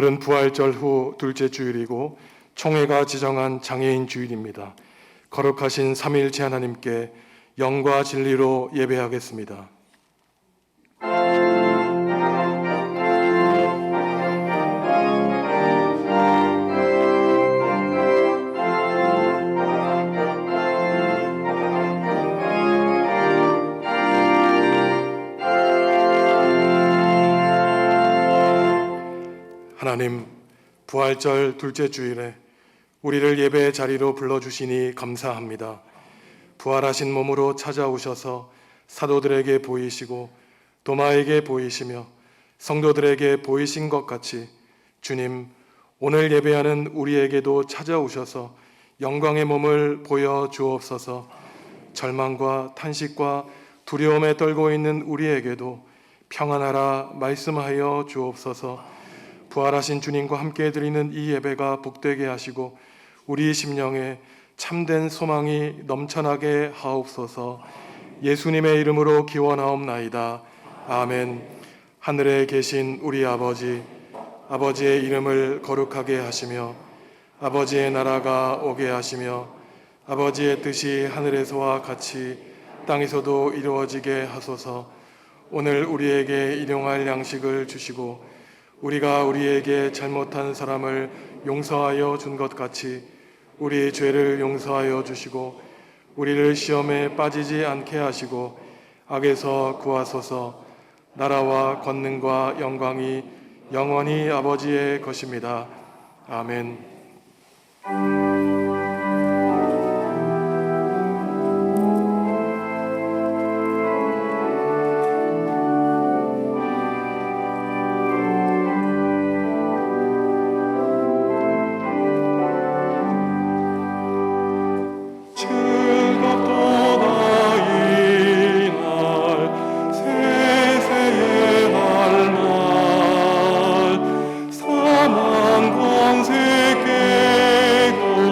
오늘은 부활절 후 둘째 주일이고 총회가 지정한 장애인 주일입니다. 거룩하신 삼위일체 하나님께 영과 진리로 예배하겠습니다. 하나님, 부활절 둘째 주일에 우리를 예배의 자리로 불러주시니 감사합니다. 부활하신 몸으로 찾아오셔서 사도들에게 보이시고 도마에게 보이시며 성도들에게 보이신 것 같이 주님, 오늘 예배하는 우리에게도 찾아오셔서 영광의 몸을 보여주옵소서. 절망과 탄식과 두려움에 떨고 있는 우리에게도 평안하라 말씀하여 주옵소서. 부활하신 주님과 함께 드리는 이 예배가 복되게 하시고 우리 심령에 참된 소망이 넘쳐나게 하옵소서. 예수님의 이름으로 기원하옵나이다. 아멘. 하늘에 계신 우리 아버지, 아버지의 이름을 거룩하게 하시며 아버지의 나라가 오게 하시며 아버지의 뜻이 하늘에서와 같이 땅에서도 이루어지게 하소서. 오늘 우리에게 일용할 양식을 주시고 우리가 우리에게 잘못한 사람을 용서하여 준 것 같이 우리 죄를 용서하여 주시고 우리를 시험에 빠지지 않게 하시고 악에서 구하소서. 나라와 권능과 영광이 영원히 아버지의 것입니다. 아멘. 사망 권세 깨고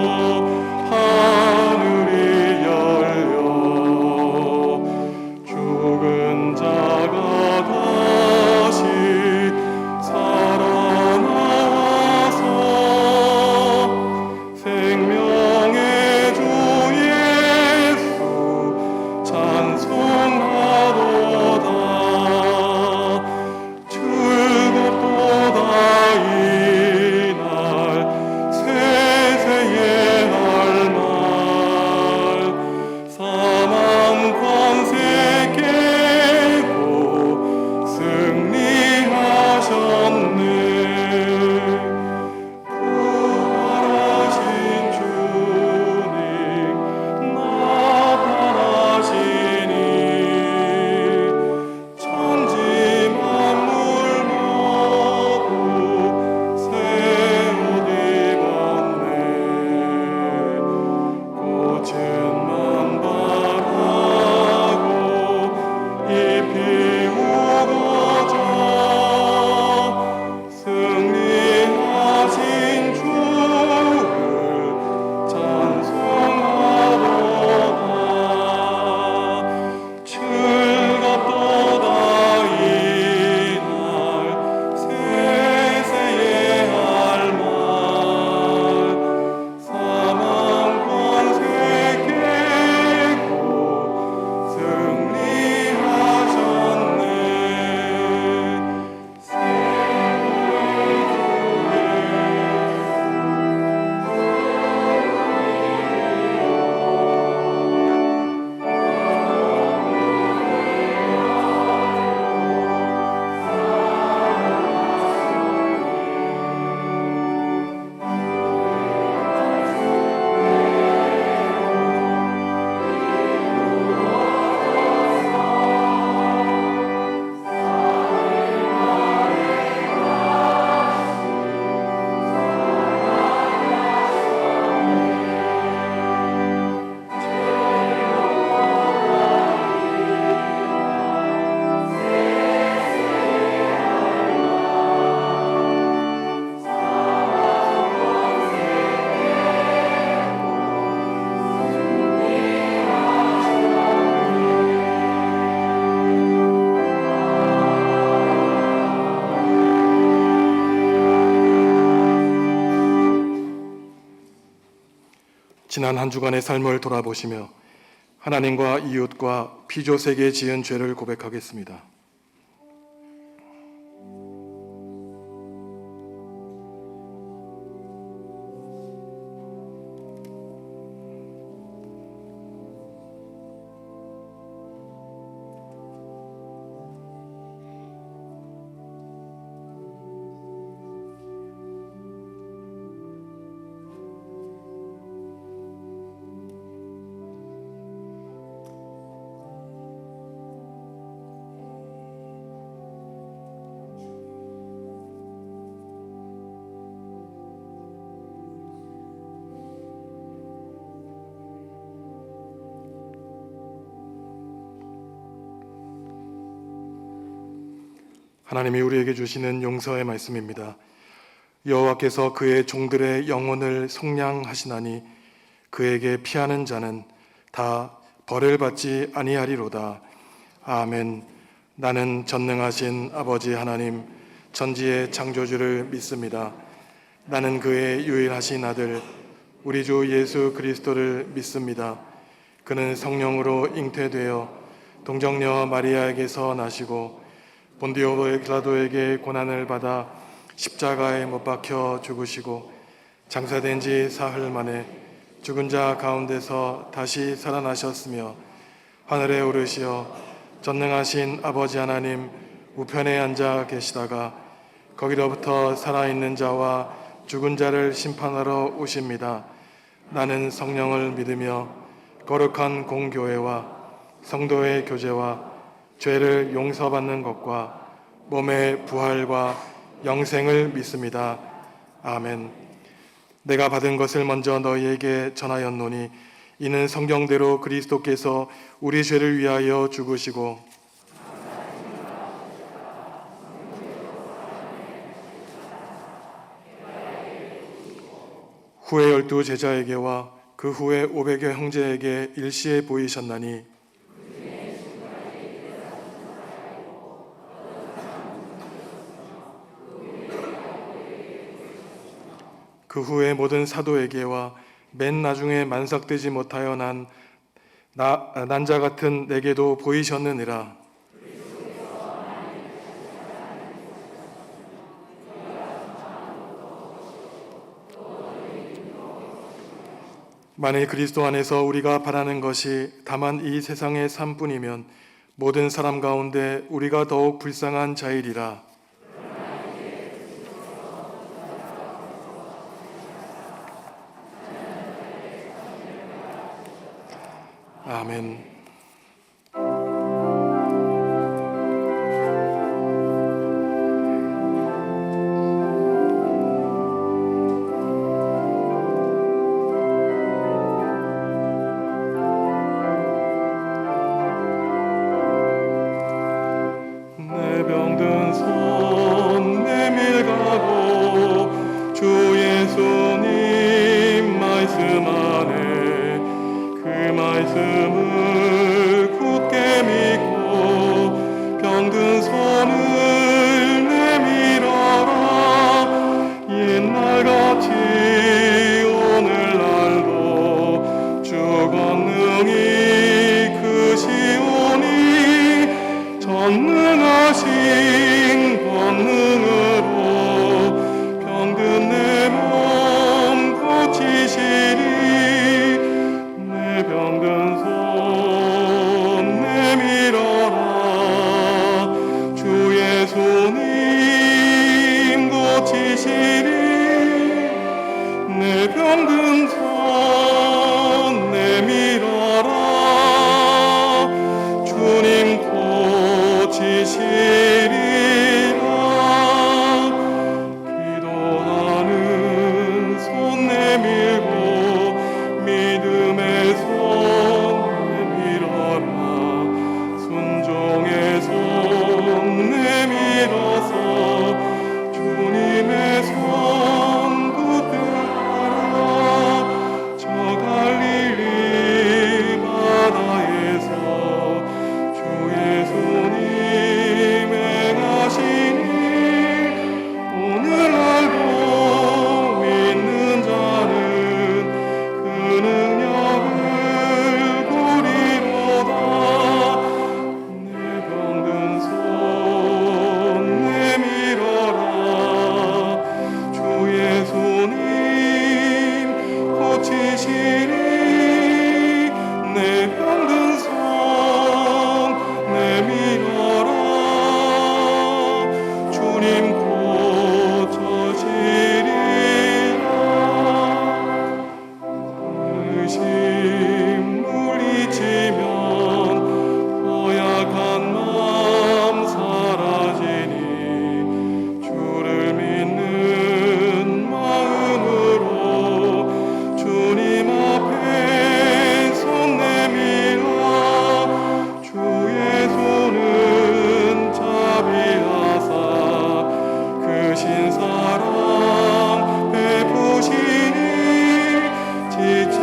지난 한 주간의 삶을 돌아보시며 하나님과 이웃과 피조세계에 지은 죄를 고백하겠습니다. 하나님이 우리에게 주시는 용서의 말씀입니다. 여호와께서 그의 종들의 영혼을 속량하시나니 그에게 피하는 자는 다 벌을 받지 아니하리로다. 아멘. 나는 전능하신 아버지 하나님 천지의 창조주를 믿습니다. 나는 그의 유일하신 아들 우리 주 예수 그리스도를 믿습니다. 그는 성령으로 잉태되어 동정녀 마리아에게서 나시고 본디오 빌라도에게 고난을 받아 십자가에 못 박혀 죽으시고 장사된 지 사흘 만에 죽은 자 가운데서 다시 살아나셨으며 하늘에 오르시어 전능하신 아버지 하나님 우편에 앉아 계시다가 거기로부터 살아있는 자와 죽은 자를 심판하러 오십니다. 나는 성령을 믿으며 거룩한 공교회와 성도의 교제와 죄를 용서받는 것과 몸의 부활과 영생을 믿습니다. 아멘. 내가 받은 것을 먼저 너희에게 전하였노니 이는 성경대로 그리스도께서 우리 죄를 위하여 죽으시고 후에 12 제자에게와 그 후에 500여 형제에게 일시에 보이셨나니 그 후에 모든 사도에게와 맨 나중에 만삭되지 못하여 난 자 같은 내게도 보이셨느니라. 만일 그리스도 안에서 우리가 바라는 것이 다만 이 세상의 삶뿐이면 모든 사람 가운데 우리가 더욱 불쌍한 자이리라. 아멘. 내 병든 손 내밀가고 주 예수님 말씀 안에 그 말씀을 굳게 믿고 병든 손을 내밀어라. 옛날같이 오늘날도 주 권능이 크시오니 전능하신 권능으로 병든 내 몸 고치시니 내 병든 손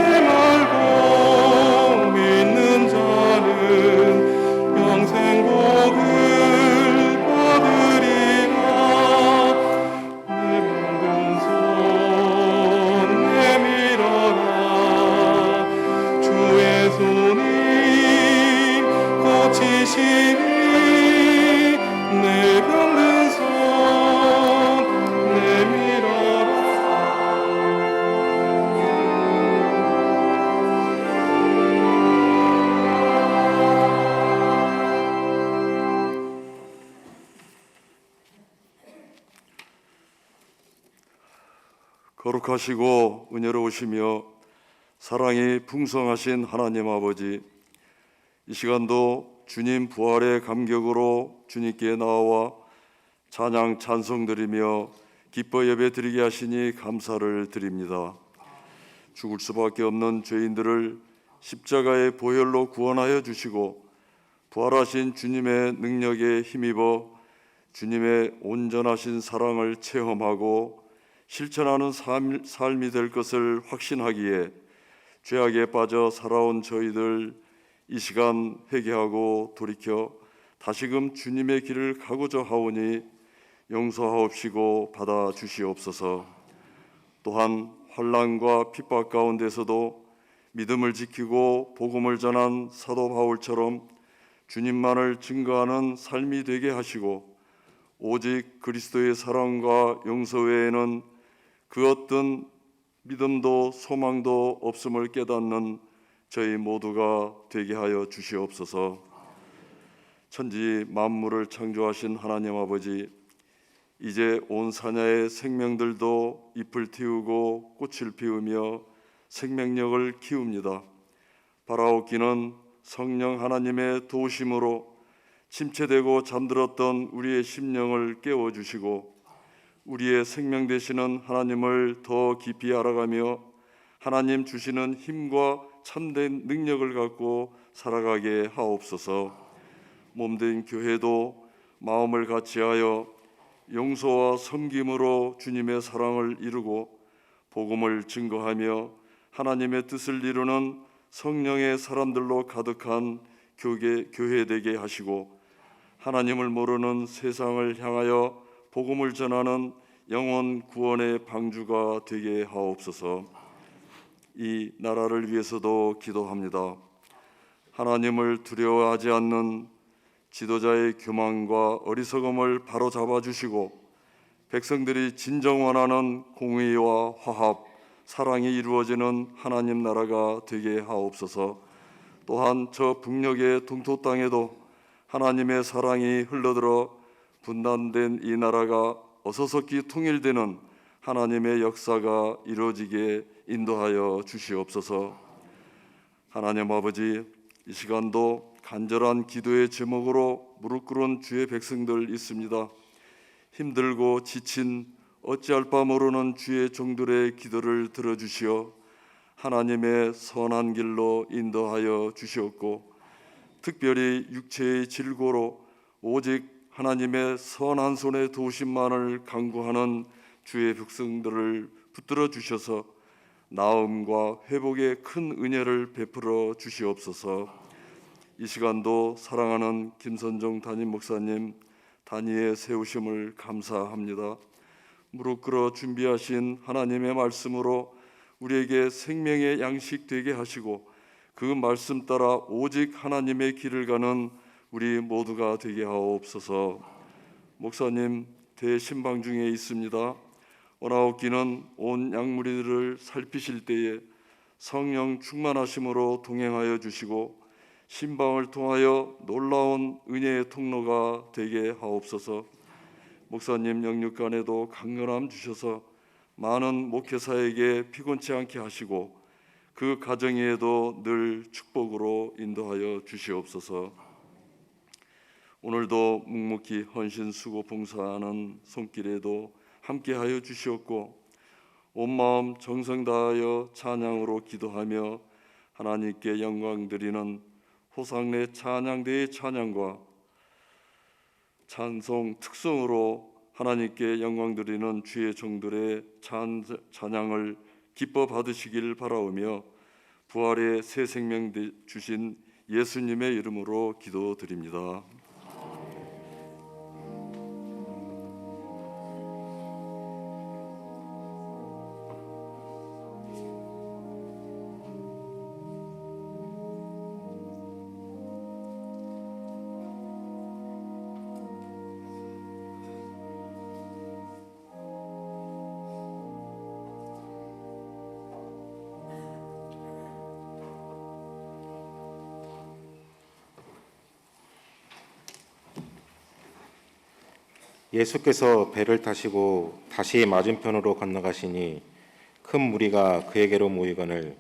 말고 믿는 자는 영생 복을 받으리라. 내 병든 손 내밀어라. 주의 손이 고치시니 내 병든 손 내밀어라. 거룩하시고 은혜로우시며 사랑이 풍성하신 하나님 아버지, 이 시간도 주님 부활의 감격으로 주님께 나와 찬양 찬송드리며 기뻐 예배드리게 하시니 감사를 드립니다. 죽을 수밖에 없는 죄인들을 십자가의 보혈로 구원하여 주시고 부활하신 주님의 능력에 힘입어 주님의 온전하신 사랑을 체험하고 실천하는 삶이 될 것을 확신하기에 죄악에 빠져 살아온 저희들 이 시간 회개하고 돌이켜 다시금 주님의 길을 가고자 하오니 용서하옵시고 받아 주시옵소서. 또한 환난과 핍박 가운데서도 믿음을 지키고 복음을 전한 사도 바울처럼 주님만을 증거하는 삶이 되게 하시고 오직 그리스도의 사랑과 용서 외에는 그 어떤 믿음도 소망도 없음을 깨닫는 저희 모두가 되게 하여 주시옵소서. 천지 만물을 창조하신 하나님 아버지, 이제 온 사냐의 생명들도 잎을 틔우고 꽃을 피우며 생명력을 키웁니다. 바라옵기는 성령 하나님의 도우심으로 침체되고 잠들었던 우리의 심령을 깨워주시고 우리의 생명 되시는 하나님을 더 깊이 알아가며 하나님 주시는 힘과 참된 능력을 갖고 살아가게 하옵소서. 몸된 교회도 마음을 같이하여 용서와 섬김으로 주님의 사랑을 이루고 복음을 증거하며 하나님의 뜻을 이루는 성령의 사람들로 가득한 교회 되게 하시고 하나님을 모르는 세상을 향하여 복음을 전하는 영혼 구원의 방주가 되게 하옵소서. 이 나라를 위해서도 기도합니다. 하나님을 두려워하지 않는 지도자의 교만과 어리석음을 바로잡아 주시고 백성들이 진정 원하는 공의와 화합, 사랑이 이루어지는 하나님 나라가 되게 하옵소서. 또한 저 북녘의 동토 땅에도 하나님의 사랑이 흘러들어 분단된 이 나라가 어서서히 통일되는 하나님의 역사가 이루어지게 인도하여 주시옵소서. 하나님 아버지, 이 시간도 간절한 기도의 제목으로 무릎 꿇은 주의 백성들 있습니다. 힘들고 지친 어찌할 바 모르는 주의 종들의 기도를 들어주시어 하나님의 선한 길로 인도하여 주시옵고 특별히 육체의 질고로 오직 하나님의 선한 손의 도우심만을 간구하는 주의 백성들을 붙들어 주셔서 나음과 회복의 큰 은혜를 베풀어 주시옵소서. 이 시간도 사랑하는 김선종 담임 목사님 단위의 세우심을 감사합니다. 무릎 꿇어 준비하신 하나님의 말씀으로 우리에게 생명의 양식 되게 하시고 그 말씀 따라 오직 하나님의 길을 가는 우리 모두가 되게 하옵소서. 목사님 대신방 중에 있습니다. 오나옵기는 온 양무리들을 살피실 때에 성령 충만하심으로 동행하여 주시고 신방을 통하여 놀라운 은혜의 통로가 되게 하옵소서. 목사님 영육간에도 강건함 주셔서 많은 목회사에게 피곤치 않게 하시고 그 가정에도 늘 축복으로 인도하여 주시옵소서. 오늘도 묵묵히 헌신 수고 봉사하는 손길에도 함께하여 주시옵고 온 마음 정성 다하여 찬양으로 기도하며 하나님께 영광 드리는 호상래 찬양대의 찬양과 찬송 특성으로 하나님께 영광 드리는 주의 종들의 찬양을 기뻐 받으시길 바라오며 부활의 새 생명 주신 예수님의 이름으로 기도드립니다. 예수께서 배를 타시고 다시 맞은편으로 건너가시니 큰 무리가 그에게로 모이거늘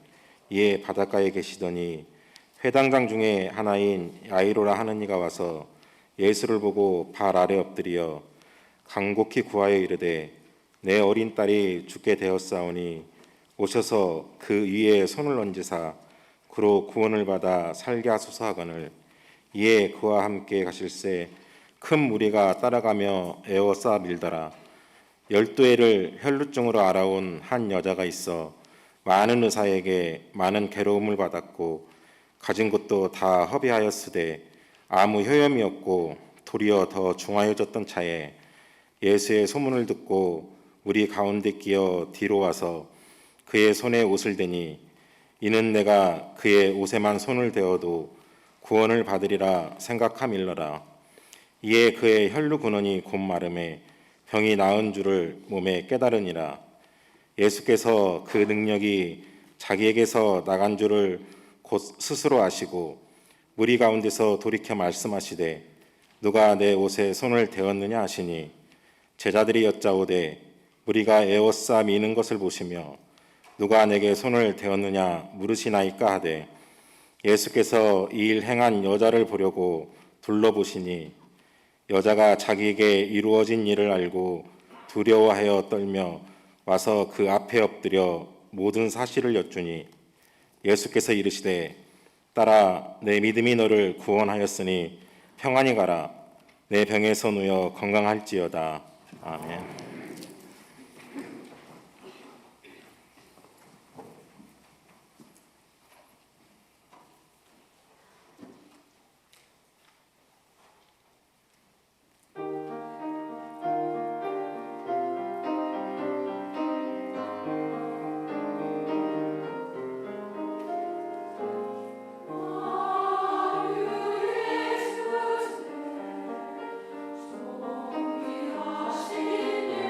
이에 바닷가에 계시더니 회당장 중에 하나인 야이로라 하는 이가 와서 예수를 보고 발 아래 엎드려 간곡히 구하여 이르되 내 어린 딸이 죽게 되었사오니 오셔서 그 위에 손을 얹으사 그로 구원을 받아 살게 하소서 하거늘 이에 그와 함께 가실새 큰 무리가 따라가며 에워싸 밀더라. 12해를 혈루증으로 알아온 한 여자가 있어 많은 의사에게 많은 괴로움을 받았고 가진 것도 다 허비하였으되 아무 효염이 없고 도리어 더 중하여졌던 차에 예수의 소문을 듣고 우리 가운데 끼어 뒤로 와서 그의 손에 옷을 대니 이는 내가 그의 옷에만 손을 대어도 구원을 받으리라 생각함일러라. 이에 그의 혈루 근원이 곧 마름에 병이 나은 줄을 몸에 깨달으니라. 예수께서 그 능력이 자기에게서 나간 줄을 곧 스스로 아시고 무리 가운데서 돌이켜 말씀하시되 누가 내 옷에 손을 대었느냐 하시니 제자들이 여짜오되 무리가 에워싸 미는 것을 보시며 누가 내게 손을 대었느냐 물으시나이까 하되 예수께서 이 일 행한 여자를 보려고 둘러보시니 여자가 자기에게 이루어진 일을 알고 두려워하여 떨며 와서 그 앞에 엎드려 모든 사실을 여쭈니 예수께서 이르시되 딸아 내 믿음이 너를 구원하였으니 평안히 가라 내 병에서 누워 건강할지어다. 아멘. 예수님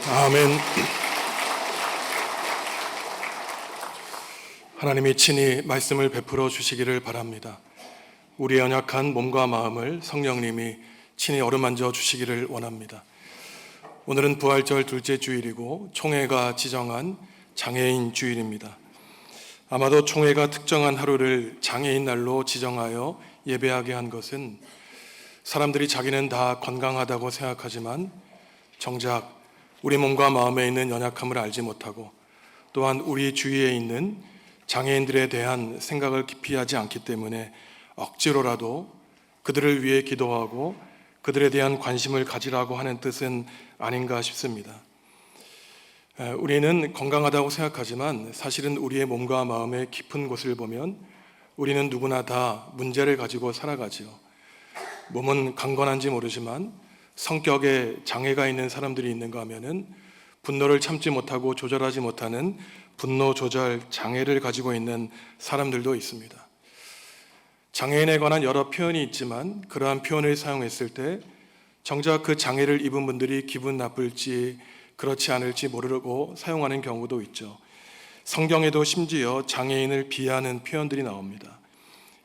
아멘. 하나님이 친히 말씀을 베풀어 주시기를 바랍니다. 우리의 연약한 몸과 마음을 성령님이 친히 어루만져 주시기를 원합니다. 오늘은 부활절 둘째 주일이고 총회가 지정한 장애인 주일입니다. 아마도 총회가 특정한 하루를 장애인 날로 지정하여 예배하게 한 것은 사람들이 자기는 다 건강하다고 생각하지만 정작 우리 몸과 마음에 있는 연약함을 알지 못하고 또한 우리 주위에 있는 장애인들에 대한 생각을 깊이 하지 않기 때문에 억지로라도 그들을 위해 기도하고 그들에 대한 관심을 가지라고 하는 뜻은 아닌가 싶습니다. 우리는 건강하다고 생각하지만 사실은 우리의 몸과 마음의 깊은 곳을 보면 우리는 누구나 다 문제를 가지고 살아가지요. 몸은 강건한지 모르지만 성격에 장애가 있는 사람들이 있는가 하면은 분노를 참지 못하고 조절하지 못하는 분노 조절 장애를 가지고 있는 사람들도 있습니다. 장애인에 관한 여러 표현이 있지만 그러한 표현을 사용했을 때 정작 그 장애를 입은 분들이 기분 나쁠지 그렇지 않을지 모르고 사용하는 경우도 있죠. 성경에도 심지어 장애인을 비하하는 표현들이 나옵니다.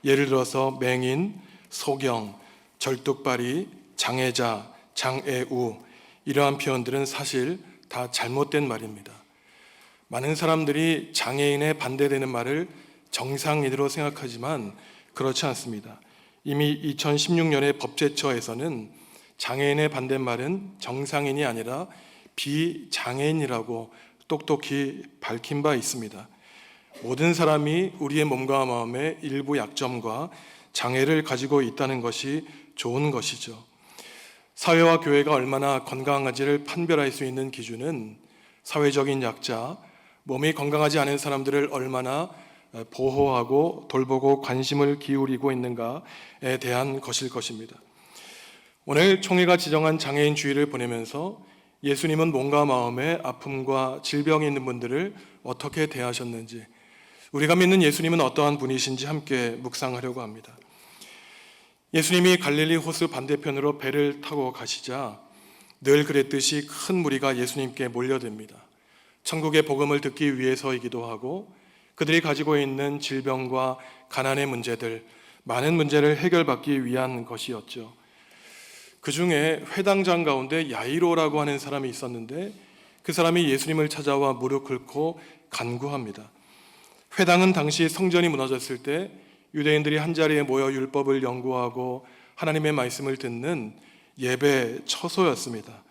예를 들어서 맹인, 소경, 절뚝발이, 장애자, 장애우 이러한 표현들은 사실 다 잘못된 말입니다. 많은 사람들이 장애인에 반대되는 말을 정상인으로 생각하지만 그렇지 않습니다. 이미 2016년에 법제처에서는 장애인의 반대말은 정상인이 아니라 비장애인이라고 똑똑히 밝힌 바 있습니다. 모든 사람이 우리의 몸과 마음의 일부 약점과 장애를 가지고 있다는 것이 좋은 것이죠. 사회와 교회가 얼마나 건강한지를 판별할 수 있는 기준은 사회적인 약자, 몸이 건강하지 않은 사람들을 얼마나 보호하고 돌보고 관심을 기울이고 있는가에 대한 것일 것입니다. 오늘 총회가 지정한 장애인 주일을 보내면서 예수님은 몸과 마음에 아픔과 질병이 있는 분들을 어떻게 대하셨는지, 우리가 믿는 예수님은 어떠한 분이신지 함께 묵상하려고 합니다. 예수님이 갈릴리 호수 반대편으로 배를 타고 가시자 늘 그랬듯이 큰 무리가 예수님께 몰려듭니다. 천국의 복음을 듣기 위해서이기도 하고 그들이 가지고 있는 질병과 가난의 문제들, 많은 문제를 해결받기 위한 것이었죠. 그 중에 회당장 가운데 야이로라고 하는 사람이 있었는데 그 사람이 예수님을 찾아와 무릎 꿇고 간구합니다. 회당은 당시 성전이 무너졌을 때 유대인들이 한자리에 모여 율법을 연구하고 하나님의 말씀을 듣는 예배 처소였습니다.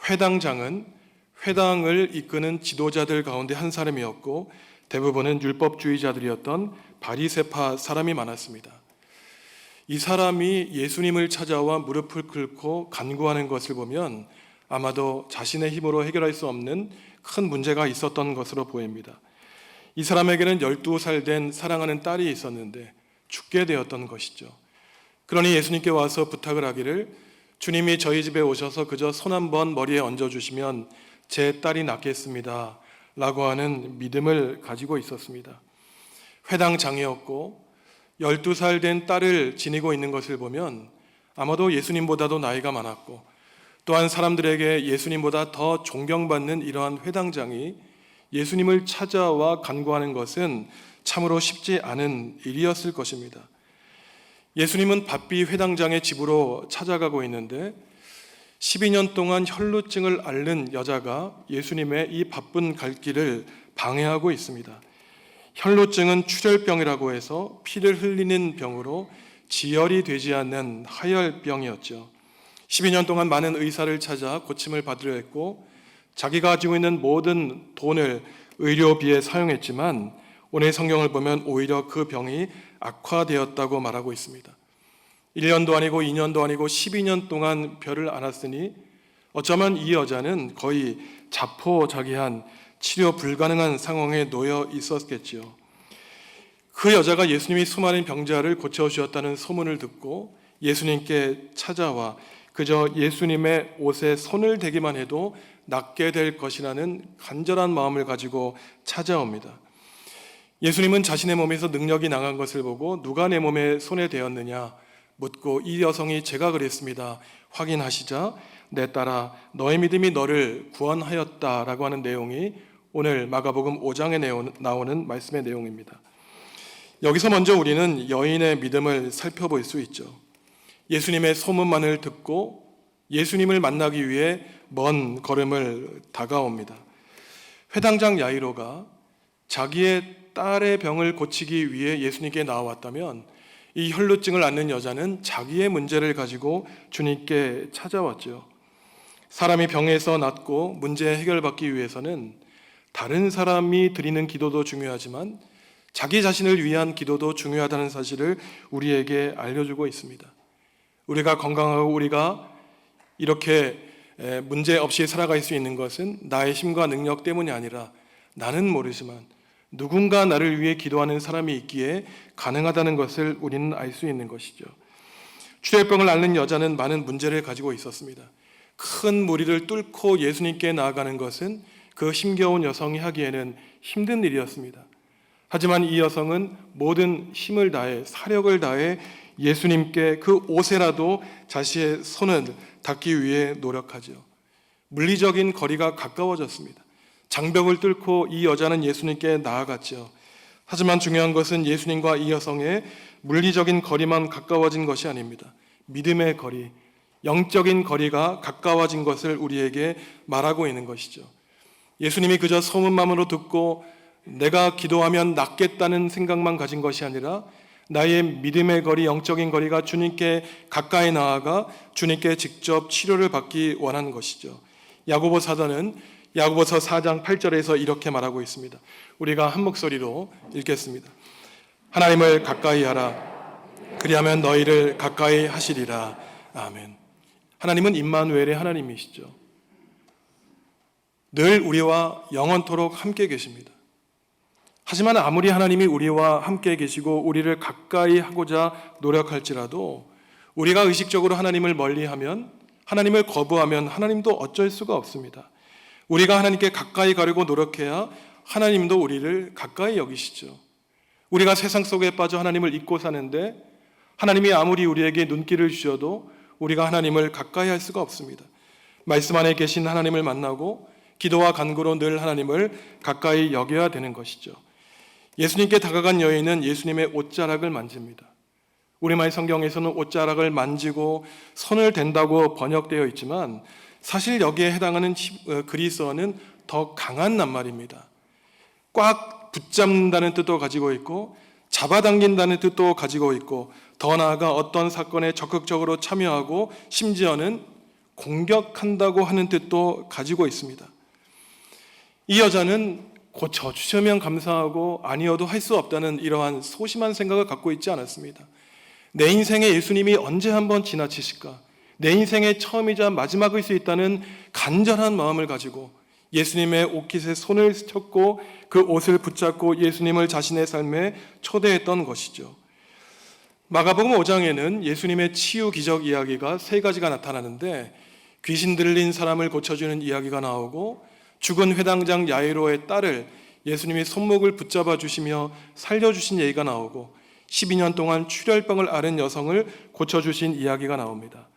회당장은 회당을 이끄는 지도자들 가운데 한 사람이었고 대부분은 율법주의자들이었던 바리새파 사람이 많았습니다. 이 사람이 예수님을 찾아와 무릎을 꿇고 간구하는 것을 보면 아마도 자신의 힘으로 해결할 수 없는 큰 문제가 있었던 것으로 보입니다. 이 사람에게는 12살 된 사랑하는 딸이 있었는데 죽게 되었던 것이죠. 그러니 예수님께 와서 부탁을 하기를 주님이 저희 집에 오셔서 그저 손 한번 머리에 얹어주시면 제 딸이 낫겠습니다 라고 하는 믿음을 가지고 있었습니다. 회당장이었고 12살 된 딸을 지니고 있는 것을 보면 아마도 예수님보다도 나이가 많았고 또한 사람들에게 예수님보다 더 존경받는 이러한 회당장이 예수님을 찾아와 간구하는 것은 참으로 쉽지 않은 일이었을 것입니다. 예수님은 바삐 회당장의 집으로 찾아가고 있는데 12년 동안 혈루증을 앓는 여자가 예수님의 이 바쁜 갈 길을 방해하고 있습니다. 혈루증은 출혈병이라고 해서 피를 흘리는 병으로 지혈이 되지 않는 하혈병이었죠. 12년 동안 많은 의사를 찾아 고침을 받으려 했고 자기가 가지고 있는 모든 돈을 의료비에 사용했지만 오늘 성경을 보면 오히려 그 병이 악화되었다고 말하고 있습니다. 1년도 아니고 2년도 아니고 12년 동안 별을 안았으니 어쩌면 이 여자는 거의 자포자기한 치료 불가능한 상황에 놓여 있었겠지요. 그 여자가 예수님이 수많은 병자를 고쳐주셨다는 소문을 듣고 예수님께 찾아와 그저 예수님의 옷에 손을 대기만 해도 낫게 될 것이라는 간절한 마음을 가지고 찾아옵니다. 예수님은 자신의 몸에서 능력이 나간 것을 보고 누가 내 몸에 손에 대었느냐 묻고 이 여성이 제가 그랬습니다 확인하시자 내 딸아 너의 믿음이 너를 구원하였다라고 하는 내용이 오늘 마가복음 5장에 나오는 말씀의 내용입니다. 여기서 먼저 우리는 여인의 믿음을 살펴볼 수 있죠. 예수님의 소문만을 듣고 예수님을 만나기 위해 먼 걸음을 다가옵니다. 회당장 야이로가 자기의 딸의 병을 고치기 위해 예수님께 나왔다면 이 혈루증을 앓는 여자는 자기의 문제를 가지고 주님께 찾아왔죠. 사람이 병에서 낫고 문제 해결받기 위해서는 다른 사람이 드리는 기도도 중요하지만 자기 자신을 위한 기도도 중요하다는 사실을 우리에게 알려주고 있습니다. 우리가 건강하고 우리가 이렇게 문제 없이 살아갈 수 있는 것은 나의 힘과 능력 때문이 아니라 나는 모르지만 누군가 나를 위해 기도하는 사람이 있기에 가능하다는 것을 우리는 알 수 있는 것이죠. 출혈병을 앓는 여자는 많은 문제를 가지고 있었습니다. 큰 무리를 뚫고 예수님께 나아가는 것은 그 힘겨운 여성이 하기에는 힘든 일이었습니다. 하지만 이 여성은 모든 힘을 다해 사력을 다해 예수님께 그 옷에라도 자신의 손을 닿기 위해 노력하죠. 물리적인 거리가 가까워졌습니다. 장벽을 뚫고 이 여자는 예수님께 나아갔죠. 하지만 중요한 것은 예수님과 이 여성의 물리적인 거리만 가까워진 것이 아닙니다. 믿음의 거리, 영적인 거리가 가까워진 것을 우리에게 말하고 있는 것이죠. 예수님이 그저 소문만으로 듣고 내가 기도하면 낫겠다는 생각만 가진 것이 아니라 나의 믿음의 거리, 영적인 거리가 주님께 가까이 나아가 주님께 직접 치료를 받기 원하는 것이죠. 야고보 사도는 야고보서 4장 8절에서 이렇게 말하고 있습니다. 우리가 한 목소리로 읽겠습니다. 하나님을 가까이 하라. 그리하면 너희를 가까이 하시리라. 아멘. 하나님은 임마누엘의 하나님이시죠. 늘 우리와 영원토록 함께 계십니다. 하지만 아무리 하나님이 우리와 함께 계시고 우리를 가까이 하고자 노력할지라도 우리가 의식적으로 하나님을 멀리하면, 하나님을 거부하면 하나님도 어쩔 수가 없습니다. 우리가 하나님께 가까이 가려고 노력해야 하나님도 우리를 가까이 여기시죠. 우리가 세상 속에 빠져 하나님을 잊고 사는데 하나님이 아무리 우리에게 눈길을 주셔도 우리가 하나님을 가까이 할 수가 없습니다. 말씀 안에 계신 하나님을 만나고 기도와 간구로 늘 하나님을 가까이 여겨야 되는 것이죠. 예수님께 다가간 여인은 예수님의 옷자락을 만집니다. 우리말 성경에서는 옷자락을 만지고 손을 댄다고 번역되어 있지만 사실 여기에 해당하는 그리스어는 더 강한 낱말입니다. 꽉 붙잡는다는 뜻도 가지고 있고 잡아당긴다는 뜻도 가지고 있고 더 나아가 어떤 사건에 적극적으로 참여하고 심지어는 공격한다고 하는 뜻도 가지고 있습니다. 이 여자는 고쳐주시면 감사하고 아니어도 할 수 없다는 이러한 소심한 생각을 갖고 있지 않았습니다. 내 인생에 예수님이 언제 한번 지나치실까? 내 인생의 처음이자 마지막일 수 있다는 간절한 마음을 가지고 예수님의 옷깃에 손을 쳤고 그 옷을 붙잡고 예수님을 자신의 삶에 초대했던 것이죠. 마가복음 5장에는 예수님의 치유 기적 이야기가 세 가지가 나타나는데 귀신 들린 사람을 고쳐주는 이야기가 나오고 죽은 회당장 야이로의 딸을 예수님이 손목을 붙잡아 주시며 살려주신 얘기가 나오고 12년 동안 출혈병을 앓은 여성을 고쳐주신 이야기가 나옵니다.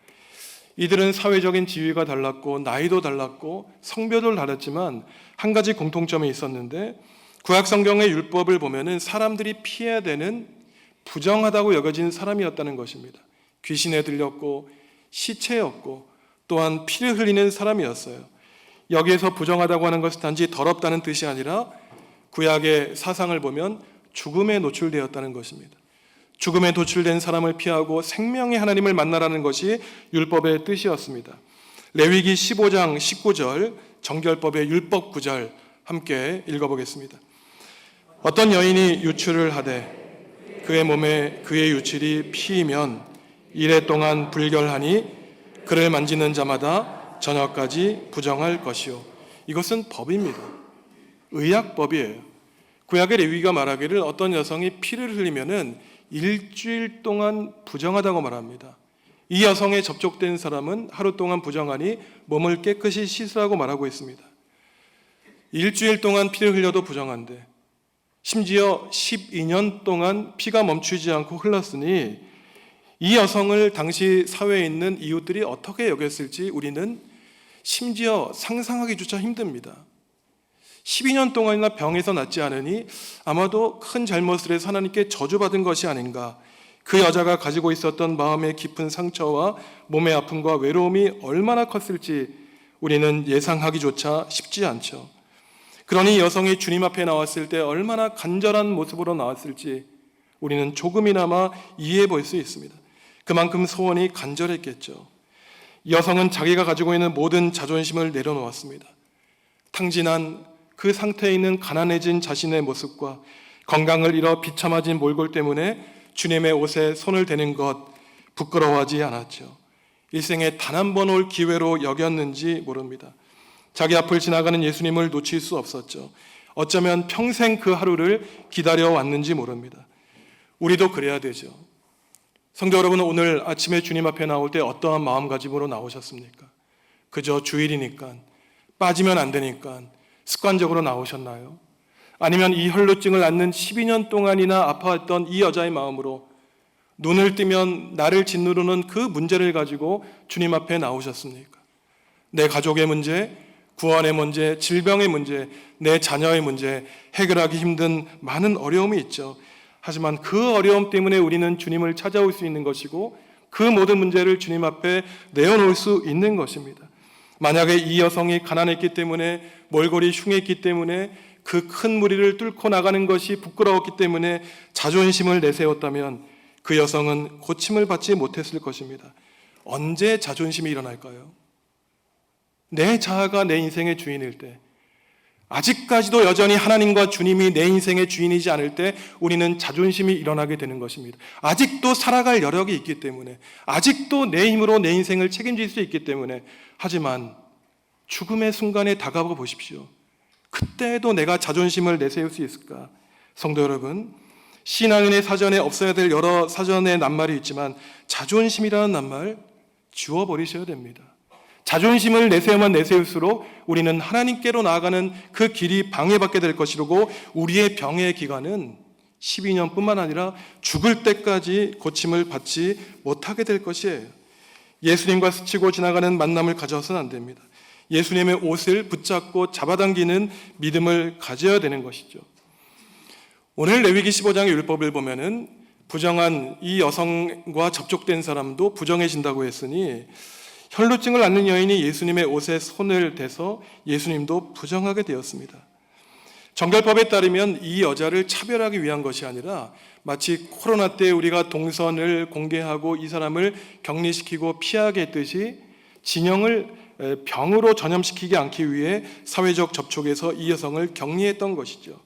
이들은 사회적인 지위가 달랐고 나이도 달랐고 성별도 달랐지만 한 가지 공통점이 있었는데 구약 성경의 율법을 보면은 사람들이 피해야 되는 부정하다고 여겨진 사람이었다는 것입니다. 귀신에 들렸고 시체였고 또한 피를 흘리는 사람이었어요. 여기에서 부정하다고 하는 것은 단지 더럽다는 뜻이 아니라 구약의 사상을 보면 죽음에 노출되었다는 것입니다. 죽음에 노출된 사람을 피하고 생명의 하나님을 만나라는 것이 율법의 뜻이었습니다. 레위기 15장 19절 정결법의 율법 9절 함께 읽어보겠습니다. 어떤 여인이 유출을 하되 그의 몸에 그의 유출이 피이면 이래 동안 불결하니 그를 만지는 자마다 저녁까지 부정할 것이요. 이것은 법입니다. 의약법이에요. 구약의 레위기가 말하기를 어떤 여성이 피를 흘리면은 일주일 동안 부정하다고 말합니다. 이 여성에 접촉된 사람은 하루 동안 부정하니 몸을 깨끗이 씻으라고 말하고 있습니다. 일주일 동안 피를 흘려도 부정한데 심지어 12년 동안 피가 멈추지 않고 흘렀으니 이 여성을 당시 사회에 있는 이웃들이 어떻게 여겼을지 우리는 심지어 상상하기조차 힘듭니다. 12년 동안이나 병에서 낫지 않으니 아마도 큰 잘못을 해서 하나님께 저주받은 것이 아닌가. 그 여자가 가지고 있었던 마음의 깊은 상처와 몸의 아픔과 외로움이 얼마나 컸을지 우리는 예상하기조차 쉽지 않죠. 그러니 여성이 주님 앞에 나왔을 때 얼마나 간절한 모습으로 나왔을지 우리는 조금이나마 이해해 볼 수 있습니다. 그만큼 소원이 간절했겠죠. 여성은 자기가 가지고 있는 모든 자존심을 내려놓았습니다. 탕진한 그 상태에 있는 가난해진 자신의 모습과 건강을 잃어 비참해진 몰골 때문에 주님의 옷에 손을 대는 것 부끄러워하지 않았죠. 일생에 단 한 번 올 기회로 여겼는지 모릅니다. 자기 앞을 지나가는 예수님을 놓칠 수 없었죠. 어쩌면 평생 그 하루를 기다려왔는지 모릅니다. 우리도 그래야 되죠. 성도 여러분, 오늘 아침에 주님 앞에 나올 때 어떠한 마음가짐으로 나오셨습니까? 그저 주일이니까, 빠지면 안 되니까 습관적으로 나오셨나요? 아니면 이 혈루증을 앓는 12년 동안이나 아파했던 이 여자의 마음으로 눈을 뜨면 나를 짓누르는 그 문제를 가지고 주님 앞에 나오셨습니까? 내 가족의 문제, 구원의 문제, 질병의 문제, 내 자녀의 문제, 해결하기 힘든 많은 어려움이 있죠. 하지만 그 어려움 때문에 우리는 주님을 찾아올 수 있는 것이고 그 모든 문제를 주님 앞에 내어놓을 수 있는 것입니다. 만약에 이 여성이 가난했기 때문에 몰골이 흉했기 때문에 그 큰 무리를 뚫고 나가는 것이 부끄러웠기 때문에 자존심을 내세웠다면 그 여성은 고침을 받지 못했을 것입니다. 언제 자존심이 일어날까요? 내 자아가 내 인생의 주인일 때, 아직까지도 여전히 하나님과 주님이 내 인생의 주인이지 않을 때 우리는 자존심이 일어나게 되는 것입니다. 아직도 살아갈 여력이 있기 때문에, 아직도 내 힘으로 내 인생을 책임질 수 있기 때문에. 하지만 죽음의 순간에 다가가 보십시오. 그때에도 내가 자존심을 내세울 수 있을까? 성도 여러분, 신앙인의 사전에 없어야 될 여러 사전의 낱말이 있지만 자존심이라는 낱말 지워버리셔야 됩니다. 자존심을 내세우면 내세울수록 우리는 하나님께로 나아가는 그 길이 방해받게 될 것이고 우리의 병의 기간은 12년뿐만 아니라 죽을 때까지 고침을 받지 못하게 될 것이에요. 예수님과 스치고 지나가는 만남을 가져서는 안 됩니다. 예수님의 옷을 붙잡고 잡아당기는 믿음을 가져야 되는 것이죠. 오늘 레위기 15장의 율법을 보면은 부정한 이 여성과 접촉된 사람도 부정해진다고 했으니 혈루증을 앓는 여인이 예수님의 옷에 손을 대서 예수님도 부정하게 되었습니다. 정결법에 따르면 이 여자를 차별하기 위한 것이 아니라 마치 코로나 때 우리가 동선을 공개하고 이 사람을 격리시키고 피하게 했듯이 진영을 병으로 전염시키지 않기 위해 사회적 접촉에서 이 여성을 격리했던 것이죠.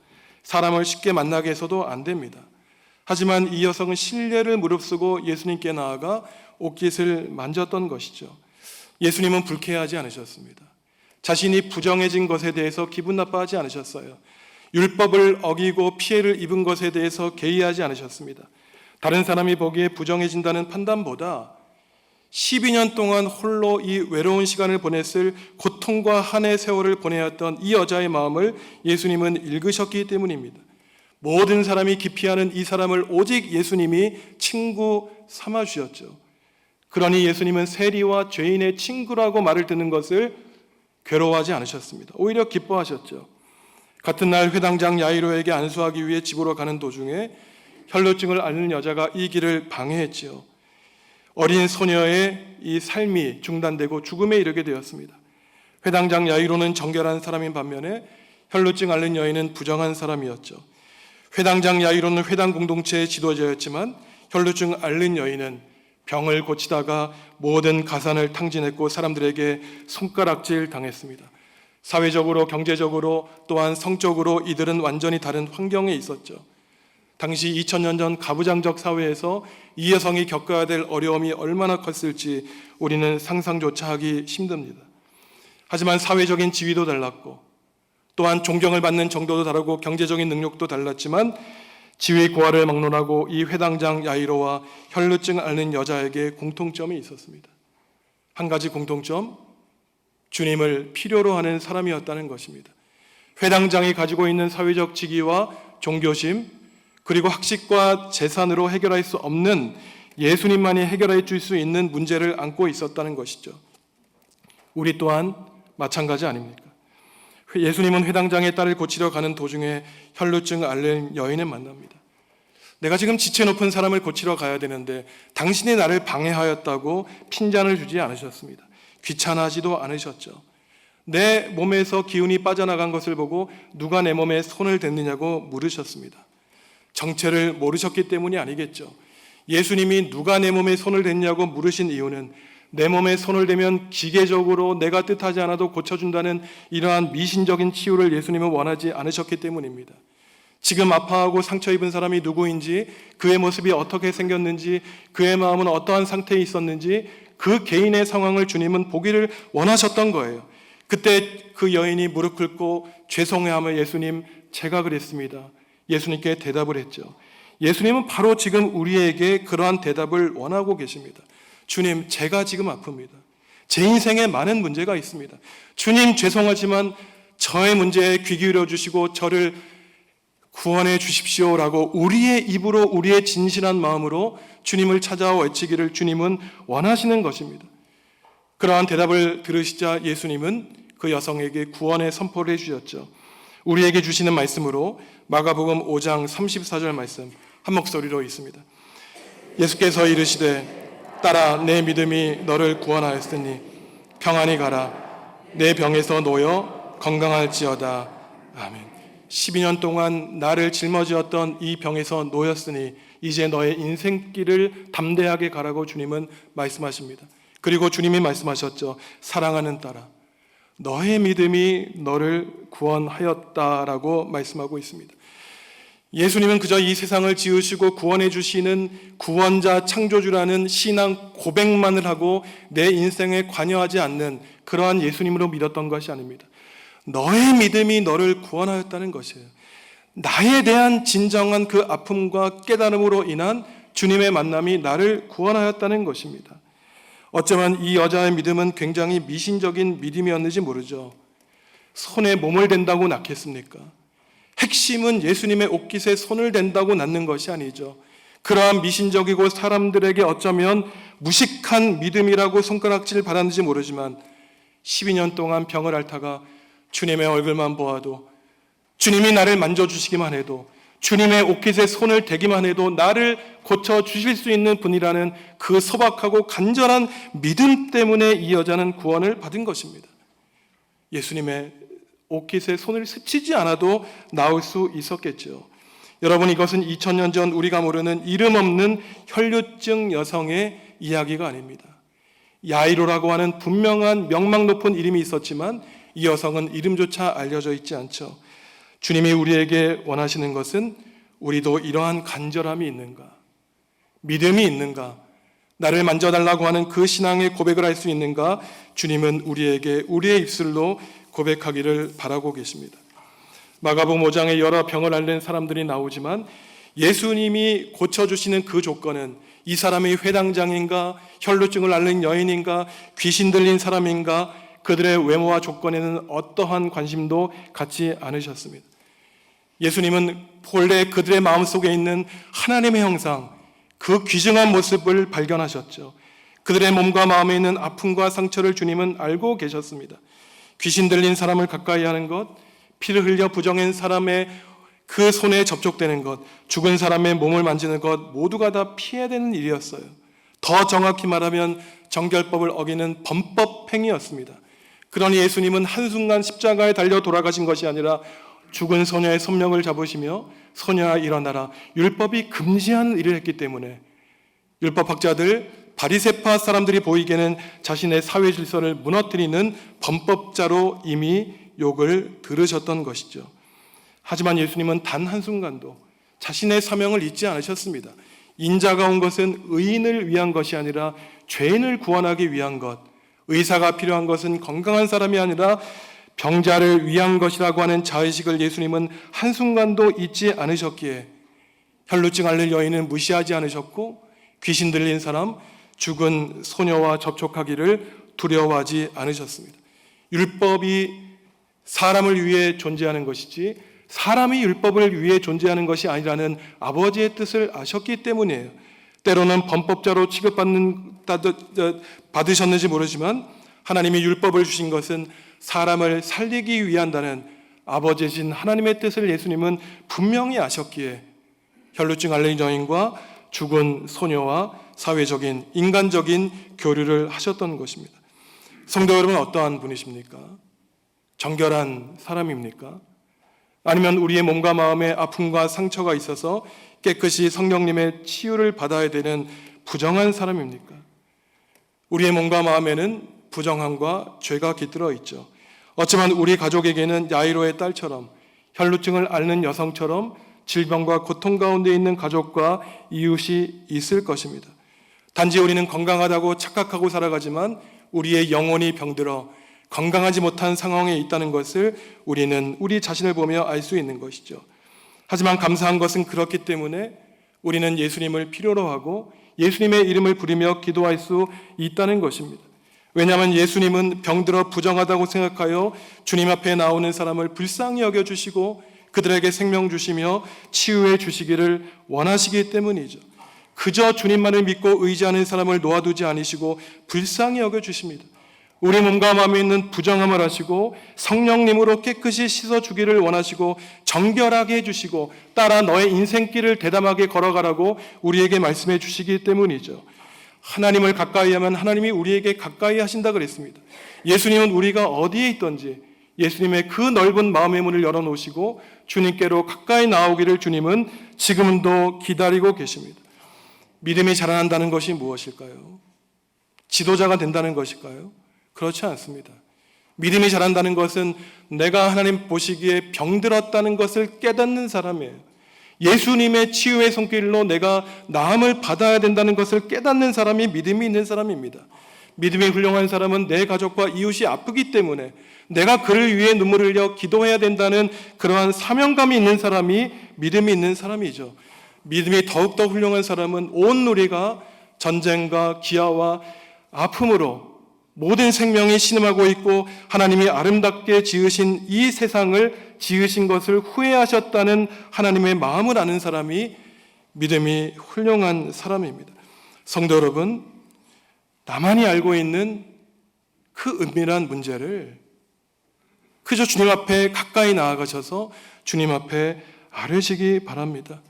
사람을 쉽게 만나게 해서도 안 됩니다. 하지만 이 여성은 신뢰를 무릅쓰고 예수님께 나아가 옷깃을 만졌던 것이죠. 예수님은 불쾌하지 않으셨습니다. 자신이 부정해진 것에 대해서 기분 나빠하지 않으셨어요. 율법을 어기고 피해를 입은 것에 대해서 개의하지 않으셨습니다. 다른 사람이 보기에 부정해진다는 판단보다 12년 동안 홀로 이 외로운 시간을 보냈을 고통과 한의 세월을 보내야 했던 이 여자의 마음을 예수님은 읽으셨기 때문입니다. 모든 사람이 기피하는 이 사람을 오직 예수님이 친구 삼아 주셨죠. 그러니 예수님은 세리와 죄인의 친구라고 말을 듣는 것을 괴로워하지 않으셨습니다. 오히려 기뻐하셨죠. 같은 날 회당장 야이로에게 안수하기 위해 집으로 가는 도중에 혈루증을 앓는 여자가 이 길을 방해했지요. 어린 소녀의 이 삶이 중단되고 죽음에 이르게 되었습니다. 회당장 야이로는 정결한 사람인 반면에 혈루증 앓는 여인은 부정한 사람이었죠. 회당장 야이로는 회당 공동체의 지도자였지만 혈루증 앓는 여인은 병을 고치다가 모든 가산을 탕진했고 사람들에게 손가락질 당했습니다. 사회적으로, 경제적으로, 또한 성적으로 이들은 완전히 다른 환경에 있었죠. 당시 2000년 전 가부장적 사회에서 이 여성이 겪어야 될 어려움이 얼마나 컸을지 우리는 상상조차 하기 힘듭니다. 하지만 사회적인 지위도 달랐고 또한 존경을 받는 정도도 다르고 경제적인 능력도 달랐지만 지위 고하를 막론하고 이 회당장 야이로와 혈루증 앓는 여자에게 공통점이 있었습니다. 한 가지 공통점, 주님을 필요로 하는 사람이었다는 것입니다. 회당장이 가지고 있는 사회적 직위와 종교심 그리고 학식과 재산으로 해결할 수 없는 예수님만이 해결해 줄 수 있는 문제를 안고 있었다는 것이죠. 우리 또한 마찬가지 아닙니까? 예수님은 회당장의 딸을 고치러 가는 도중에 혈루증 앓는 여인을 만납니다. 내가 지금 지체 높은 사람을 고치러 가야 되는데 당신이 나를 방해하였다고 핀잔을 주지 않으셨습니다. 귀찮아하지도 않으셨죠. 내 몸에서 기운이 빠져나간 것을 보고 누가 내 몸에 손을 댔느냐고 물으셨습니다. 정체를 모르셨기 때문이 아니겠죠. 예수님이 누가 내 몸에 손을 댔냐고 물으신 이유는 내 몸에 손을 대면 기계적으로 내가 뜻하지 않아도 고쳐준다는 이러한 미신적인 치유를 예수님은 원하지 않으셨기 때문입니다. 지금 아파하고 상처 입은 사람이 누구인지, 그의 모습이 어떻게 생겼는지, 그의 마음은 어떠한 상태에 있었는지 그 개인의 상황을 주님은 보기를 원하셨던 거예요. 그때 그 여인이 무릎 꿇고 죄송해하며 예수님, 제가 그랬습니다. 예수님께 대답을 했죠. 예수님은 바로 지금 우리에게 그러한 대답을 원하고 계십니다. 주님, 제가 지금 아픕니다. 제 인생에 많은 문제가 있습니다. 주님, 죄송하지만 저의 문제에 귀 기울여 주시고 저를 구원해 주십시오라고 우리의 입으로 우리의 진실한 마음으로 주님을 찾아와 외치기를 주님은 원하시는 것입니다. 그러한 대답을 들으시자 예수님은 그 여성에게 구원의 선포를 해주셨죠. 우리에게 주시는 말씀으로 마가복음 5장 34절 말씀 한 목소리로 있습니다. 예수께서 이르시되 딸아, 내 믿음이 너를 구원하였으니 평안히 가라. 내 병에서 놓여 건강할지어다. 아멘. 12년 동안 나를 짊어지었던 이 병에서 놓였으니 이제 너의 인생길을 담대하게 가라고 주님은 말씀하십니다. 그리고 주님이 말씀하셨죠. 사랑하는 딸아, 너의 믿음이 너를 구원하였다라고 말씀하고 있습니다. 예수님은 그저 이 세상을 지으시고 구원해 주시는 구원자 창조주라는 신앙 고백만을 하고 내 인생에 관여하지 않는 그러한 예수님으로 믿었던 것이 아닙니다. 너의 믿음이 너를 구원하였다는 것이에요. 나에 대한 진정한 그 아픔과 깨달음으로 인한 주님의 만남이 나를 구원하였다는 것입니다. 어쩌면 이 여자의 믿음은 굉장히 미신적인 믿음이었는지 모르죠. 손에 몸을 댄다고 낫겠습니까? 핵심은 예수님의 옷깃에 손을 댄다고 낫는 것이 아니죠. 그러한 미신적이고 사람들에게 어쩌면 무식한 믿음이라고 손가락질 받았는지 모르지만 12년 동안 병을 앓다가 주님의 얼굴만 보아도, 주님이 나를 만져주시기만 해도, 주님의 옷깃에 손을 대기만 해도 나를 고쳐주실 수 있는 분이라는 그 소박하고 간절한 믿음 때문에 이 여자는 구원을 받은 것입니다. 예수님의 옷깃에 손을 스치지 않아도 나올 수 있었겠죠. 여러분, 이것은 2000년 전 우리가 모르는 이름 없는 혈류증 여성의 이야기가 아닙니다. 야이로라고 하는 분명한 명망 높은 이름이 있었지만 이 여성은 이름조차 알려져 있지 않죠. 주님이 우리에게 원하시는 것은 우리도 이러한 간절함이 있는가, 믿음이 있는가, 나를 만져달라고 하는 그 신앙의 고백을 할 수 있는가, 주님은 우리에게 우리의 입술로 고백하기를 바라고 계십니다. 마가복음 5장에 여러 병을 앓는 사람들이 나오지만 예수님이 고쳐주시는 그 조건은 이 사람이 회당장인가, 혈루증을 앓는 여인인가, 귀신 들린 사람인가, 그들의 외모와 조건에는 어떠한 관심도 갖지 않으셨습니다. 예수님은 본래 그들의 마음속에 있는 하나님의 형상, 그 귀중한 모습을 발견하셨죠. 그들의 몸과 마음에 있는 아픔과 상처를 주님은 알고 계셨습니다. 귀신 들린 사람을 가까이 하는 것, 피를 흘려 부정한 사람의 그 손에 접촉되는 것, 죽은 사람의 몸을 만지는 것 모두가 다 피해야 되는 일이었어요. 더 정확히 말하면 정결법을 어기는 범법 행위였습니다. 그러니 예수님은 한순간 십자가에 달려 돌아가신 것이 아니라 죽은 소녀의 손목을 잡으시며 소녀야 일어나라, 율법이 금지하는 일을 했기 때문에 율법학자들, 바리새파 사람들이 보이기에는 자신의 사회 질서를 무너뜨리는 범법자로 이미 욕을 들으셨던 것이죠. 하지만 예수님은 단 한순간도 자신의 사명을 잊지 않으셨습니다. 인자가 온 것은 의인을 위한 것이 아니라 죄인을 구원하기 위한 것, 의사가 필요한 것은 건강한 사람이 아니라 병자를 위한 것이라고 하는 자의식을 예수님은 한순간도 잊지 않으셨기에 혈루증 앓는 여인은 무시하지 않으셨고 귀신 들린 사람, 죽은 소녀와 접촉하기를 두려워하지 않으셨습니다. 율법이 사람을 위해 존재하는 것이지 사람이 율법을 위해 존재하는 것이 아니라는 아버지의 뜻을 아셨기 때문이에요. 때로는 범법자로 받으셨는지 모르지만 하나님이 율법을 주신 것은 사람을 살리기 위한다는 아버지신 하나님의 뜻을 예수님은 분명히 아셨기에 혈루증 알레르기 여인과 죽은 소녀와 사회적인 인간적인 교류를 하셨던 것입니다. 성도 여러분, 어떠한 분이십니까? 정결한 사람입니까? 아니면 우리의 몸과 마음에 아픔과 상처가 있어서 깨끗이 성령님의 치유를 받아야 되는 부정한 사람입니까? 우리의 몸과 마음에는 부정함과 죄가 깃들어 있죠. 어쩌면 우리 가족에게는 야이로의 딸처럼, 혈루증을 앓는 여성처럼 질병과 고통 가운데 있는 가족과 이웃이 있을 것입니다. 단지 우리는 건강하다고 착각하고 살아가지만 우리의 영혼이 병들어 건강하지 못한 상황에 있다는 것을 우리는 우리 자신을 보며 알 수 있는 것이죠. 하지만 감사한 것은 그렇기 때문에 우리는 예수님을 필요로 하고 예수님의 이름을 부르며 기도할 수 있다는 것입니다. 왜냐하면 예수님은 병들어 부정하다고 생각하여 주님 앞에 나오는 사람을 불쌍히 여겨주시고 그들에게 생명 주시며 치유해 주시기를 원하시기 때문이죠. 그저 주님만을 믿고 의지하는 사람을 놓아두지 않으시고 불쌍히 여겨주십니다. 우리 몸과 마음에 있는 부정함을 하시고 성령님으로 깨끗이 씻어주기를 원하시고 정결하게 해주시고 따라 너의 인생길을 대담하게 걸어가라고 우리에게 말씀해 주시기 때문이죠. 하나님을 가까이 하면 하나님이 우리에게 가까이 하신다 그랬습니다. 예수님은 우리가 어디에 있든지 예수님의 그 넓은 마음의 문을 열어놓으시고 주님께로 가까이 나오기를 주님은 지금도 기다리고 계십니다. 믿음이 자라난다는 것이 무엇일까요? 지도자가 된다는 것일까요? 그렇지 않습니다. 믿음이 자란다는 것은 내가 하나님 보시기에 병들었다는 것을 깨닫는 사람이에요. 예수님의 치유의 손길로 내가 나음을 받아야 된다는 것을 깨닫는 사람이 믿음이 있는 사람입니다. 믿음이 훌륭한 사람은 내 가족과 이웃이 아프기 때문에 내가 그를 위해 눈물을 흘려 기도해야 된다는 그러한 사명감이 있는 사람이 믿음이 있는 사람이죠. 믿음이 더욱더 훌륭한 사람은 온 누리가 전쟁과 기아와 아픔으로 모든 생명이 신음하고 있고 하나님이 아름답게 지으신 이 세상을 지으신 것을 후회하셨다는 하나님의 마음을 아는 사람이 믿음이 훌륭한 사람입니다. 성도 여러분, 나만이 알고 있는 그 은밀한 문제를 그저 주님 앞에 가까이 나아가셔서 주님 앞에 아뢰시기 바랍니다.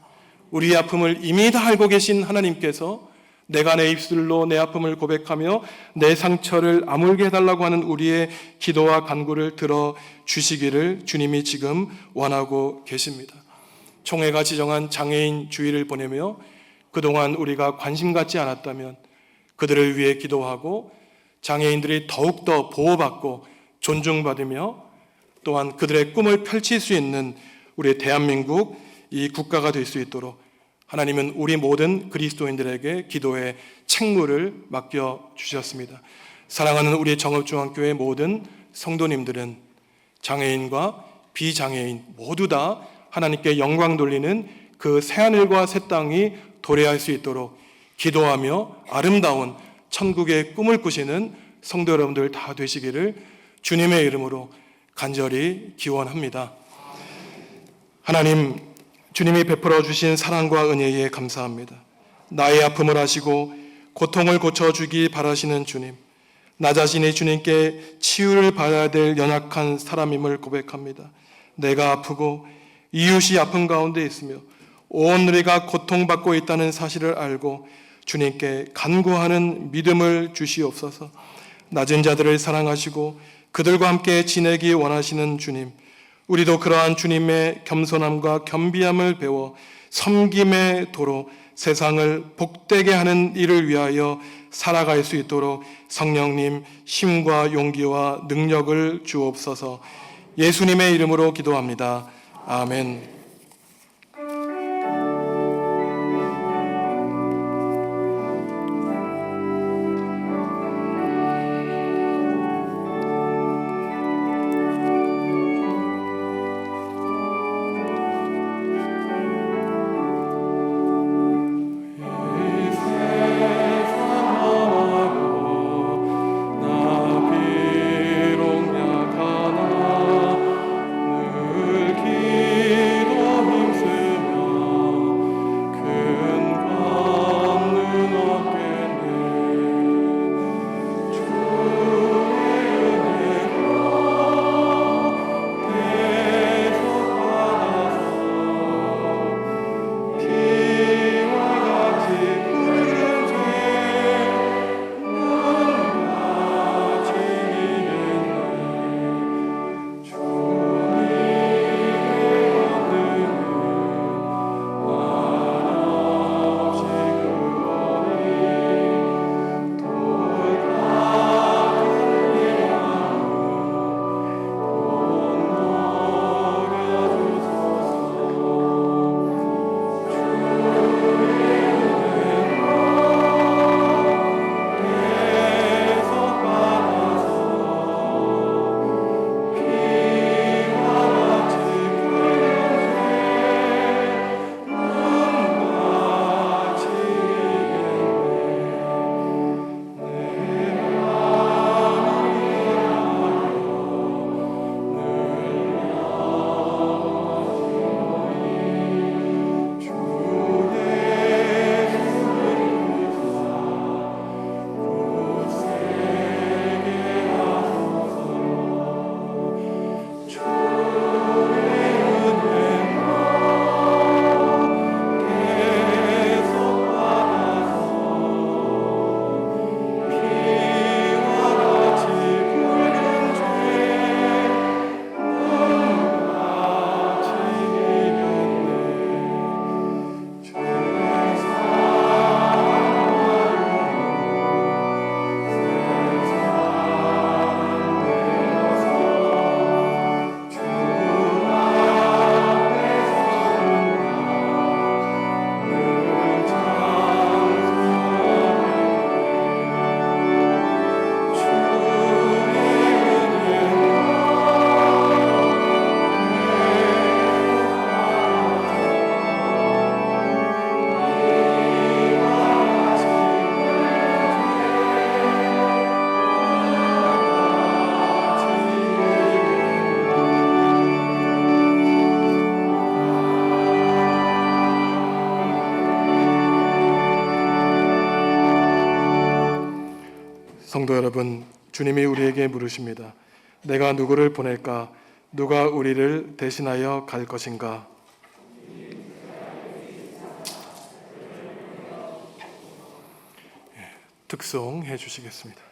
우리의 아픔을 이미 다 알고 계신 하나님께서 내가 내 입술로 내 아픔을 고백하며 내 상처를 아물게 해달라고 하는 우리의 기도와 간구를 들어주시기를 주님이 지금 원하고 계십니다. 총회가 지정한 장애인 주의를 보내며 그동안 우리가 관심 갖지 않았다면 그들을 위해 기도하고 장애인들이 더욱더 보호받고 존중받으며 또한 그들의 꿈을 펼칠 수 있는 우리 대한민국 이 국가가 될 수 있도록 하나님은 우리 모든 그리스도인들에게 기도의 책무를 맡겨주셨습니다. 사랑하는 우리 정읍중앙교회 모든 성도님들은 장애인과 비장애인 모두 다 하나님께 영광 돌리는 그 새하늘과 새 땅이 도래할 수 있도록 기도하며 아름다운 천국의 꿈을 꾸시는 성도 여러분들 다 되시기를 주님의 이름으로 간절히 기원합니다. 하나님, 주님이 베풀어 주신 사랑과 은혜에 감사합니다. 나의 아픔을 아시고 고통을 고쳐주기 바라시는 주님, 나 자신이 주님께 치유를 받아야 될 연약한 사람임을 고백합니다. 내가 아프고 이웃이 아픈 가운데 있으며 온 누리가 고통받고 있다는 사실을 알고 주님께 간구하는 믿음을 주시옵소서. 낮은 자들을 사랑하시고 그들과 함께 지내기 원하시는 주님, 우리도 그러한 주님의 겸손함과 겸비함을 배워 섬김의 도로 세상을 복되게 하는 일을 위하여 살아갈 수 있도록 성령님 힘과 용기와 능력을 주옵소서. 예수님의 이름으로 기도합니다. 아멘. 기도 여러분, 주님이 우리에게 물으십니다. 내가 누구를 보낼까? 누가 우리를 대신하여 갈 것인가? 득송해 주시겠습니다.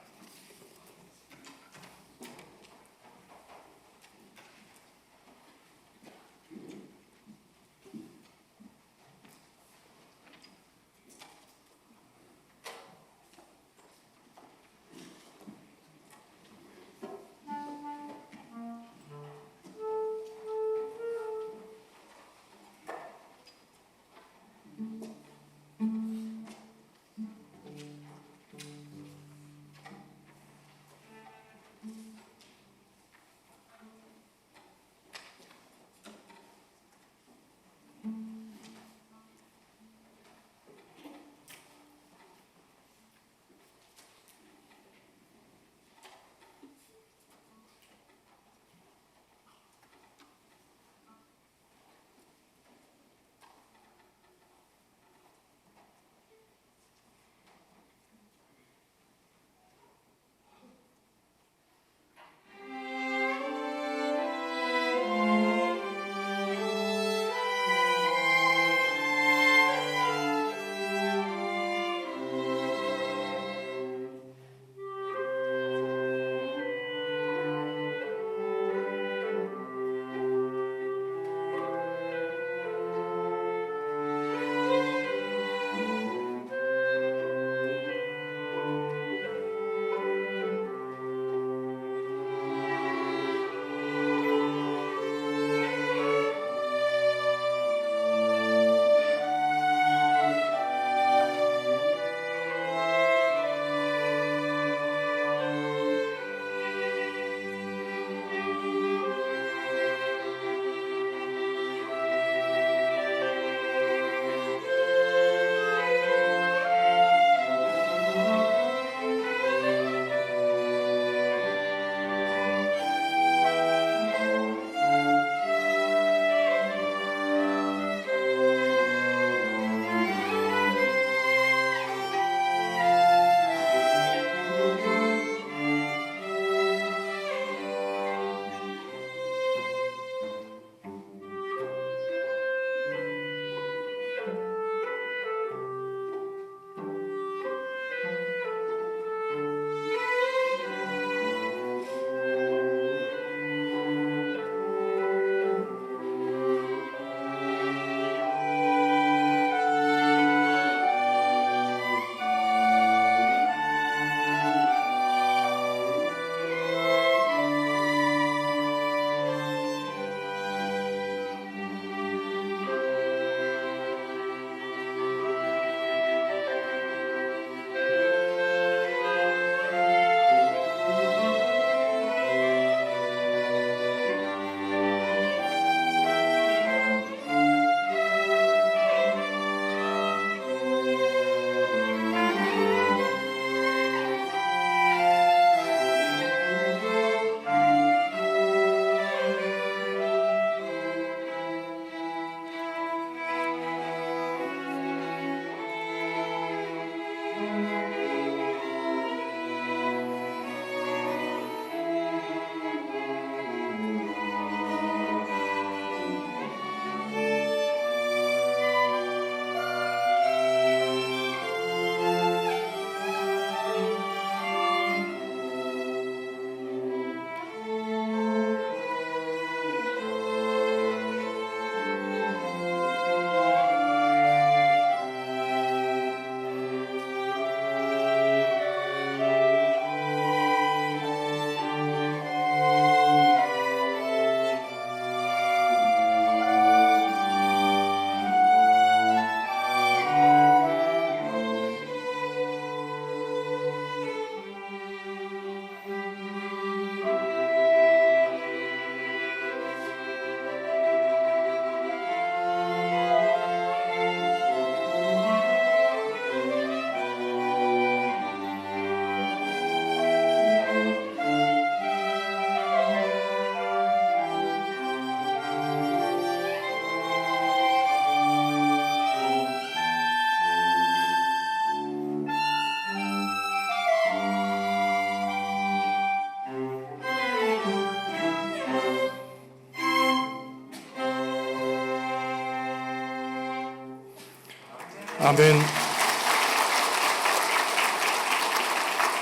아멘.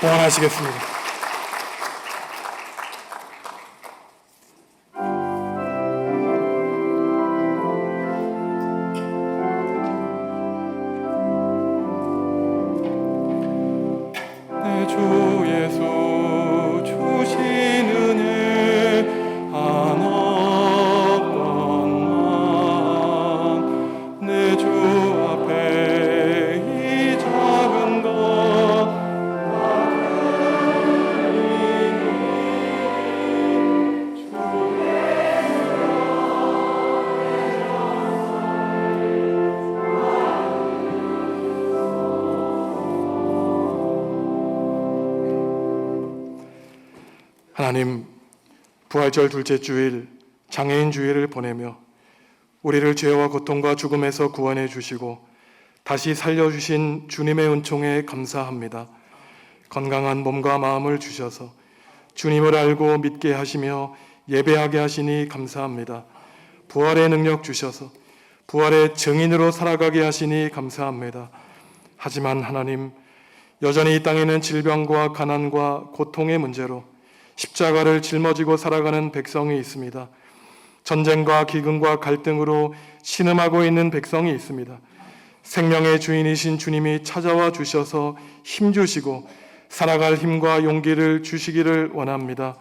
봉헌하시겠습니다. 내 주 예수 주신 은혜 한없건만 내 주 앞에 이 작은 것 하나님, 부활절 둘째 주일 장애인 주일을 보내며 우리를 죄와 고통과 죽음에서 구원해 주시고 다시 살려주신 주님의 은총에 감사합니다. 건강한 몸과 마음을 주셔서 주님을 알고 믿게 하시며 예배하게 하시니 감사합니다. 부활의 능력 주셔서 부활의 증인으로 살아가게 하시니 감사합니다. 하지만 하나님, 여전히 이 땅에는 질병과 가난과 고통의 문제로 십자가를 짊어지고 살아가는 백성이 있습니다. 전쟁과 기근과 갈등으로 신음하고 있는 백성이 있습니다. 생명의 주인이신 주님이 찾아와 주셔서 힘주시고 살아갈 힘과 용기를 주시기를 원합니다.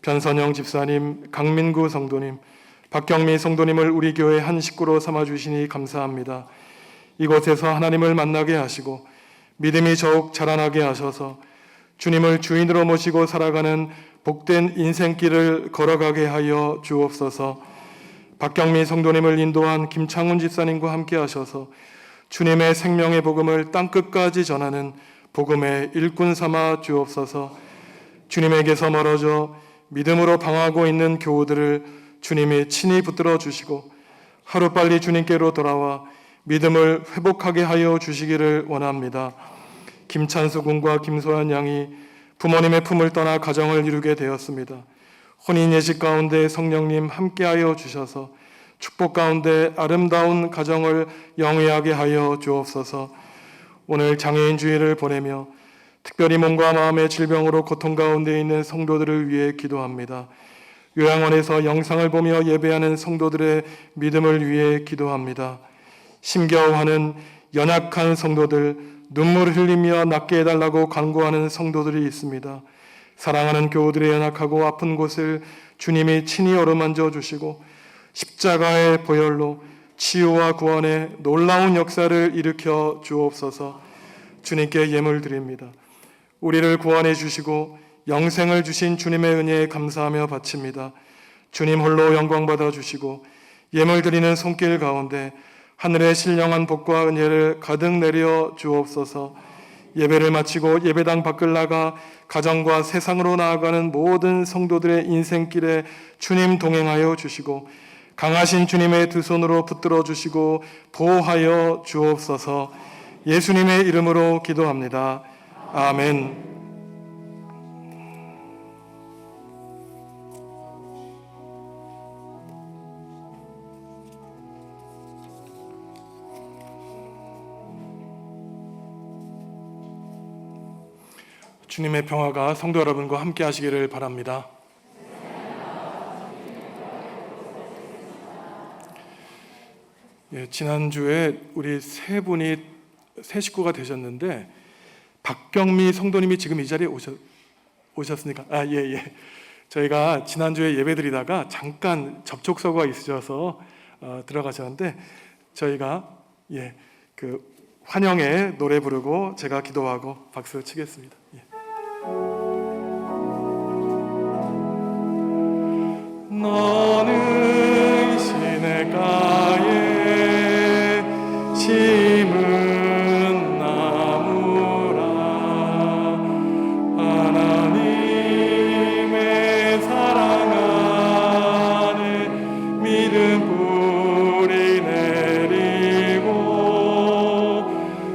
변선영 집사님, 강민구 성도님, 박경미 성도님을 우리 교회 한 식구로 삼아주시니 감사합니다. 이곳에서 하나님을 만나게 하시고 믿음이 더욱 자라나게 하셔서 주님을 주인으로 모시고 살아가는 복된 인생길을 걸어가게 하여 주옵소서. 박경미 성도님을 인도한 김창훈 집사님과 함께 하셔서 주님의 생명의 복음을 땅끝까지 전하는 복음의 일꾼 삼아 주옵소서. 주님에게서 멀어져 믿음으로 방황하고 있는 교우들을 주님이 친히 붙들어 주시고 하루빨리 주님께로 돌아와 믿음을 회복하게 하여 주시기를 원합니다. 김찬수 군과 김소연 양이 부모님의 품을 떠나 가정을 이루게 되었습니다. 혼인 예식 가운데 성령님 함께하여 주셔서 축복 가운데 아름다운 가정을 영위하게 하여 주옵소서. 오늘 장애인 주일을 보내며 특별히 몸과 마음의 질병으로 고통 가운데 있는 성도들을 위해 기도합니다. 요양원에서 영상을 보며 예배하는 성도들의 믿음을 위해 기도합니다. 심겨워하는 연약한 성도들, 눈물을 흘리며 낫게 해달라고 간구하는 성도들이 있습니다. 사랑하는 교우들의 연약하고 아픈 곳을 주님이 친히 어루만져 주시고 십자가의 보혈로 치유와 구원의 놀라운 역사를 일으켜 주옵소서. 주님께 예물 드립니다. 우리를 구원해 주시고 영생을 주신 주님의 은혜에 감사하며 바칩니다. 주님 홀로 영광 받아 주시고 예물 드리는 손길 가운데 하늘의 신령한 복과 은혜를 가득 내려 주옵소서. 예배를 마치고 예배당 밖을 나가 가정과 세상으로 나아가는 모든 성도들의 인생길에 주님 동행하여 주시고 강하신 주님의 두 손으로 붙들어 주시고 보호하여 주옵소서. 예수님의 이름으로 기도합니다. 아멘. 주님의 평화가 성도 여러분과 함께 하시기를 바랍니다. 지난주에 우리 세 식구가 되셨는데 박경미 성도님이 지금 이 자리에 오셨습니까? 예. 저희가 지난주에 예배드리다가 잠깐 접촉사고가 있으셔서 들어가셨는데 저희가 그 환영의 노래 부르고 제가 기도하고 박수 치겠습니다. 너는 시냇가에 심은 나무라 하나님의 사랑 안에 믿음 뿌리 내리고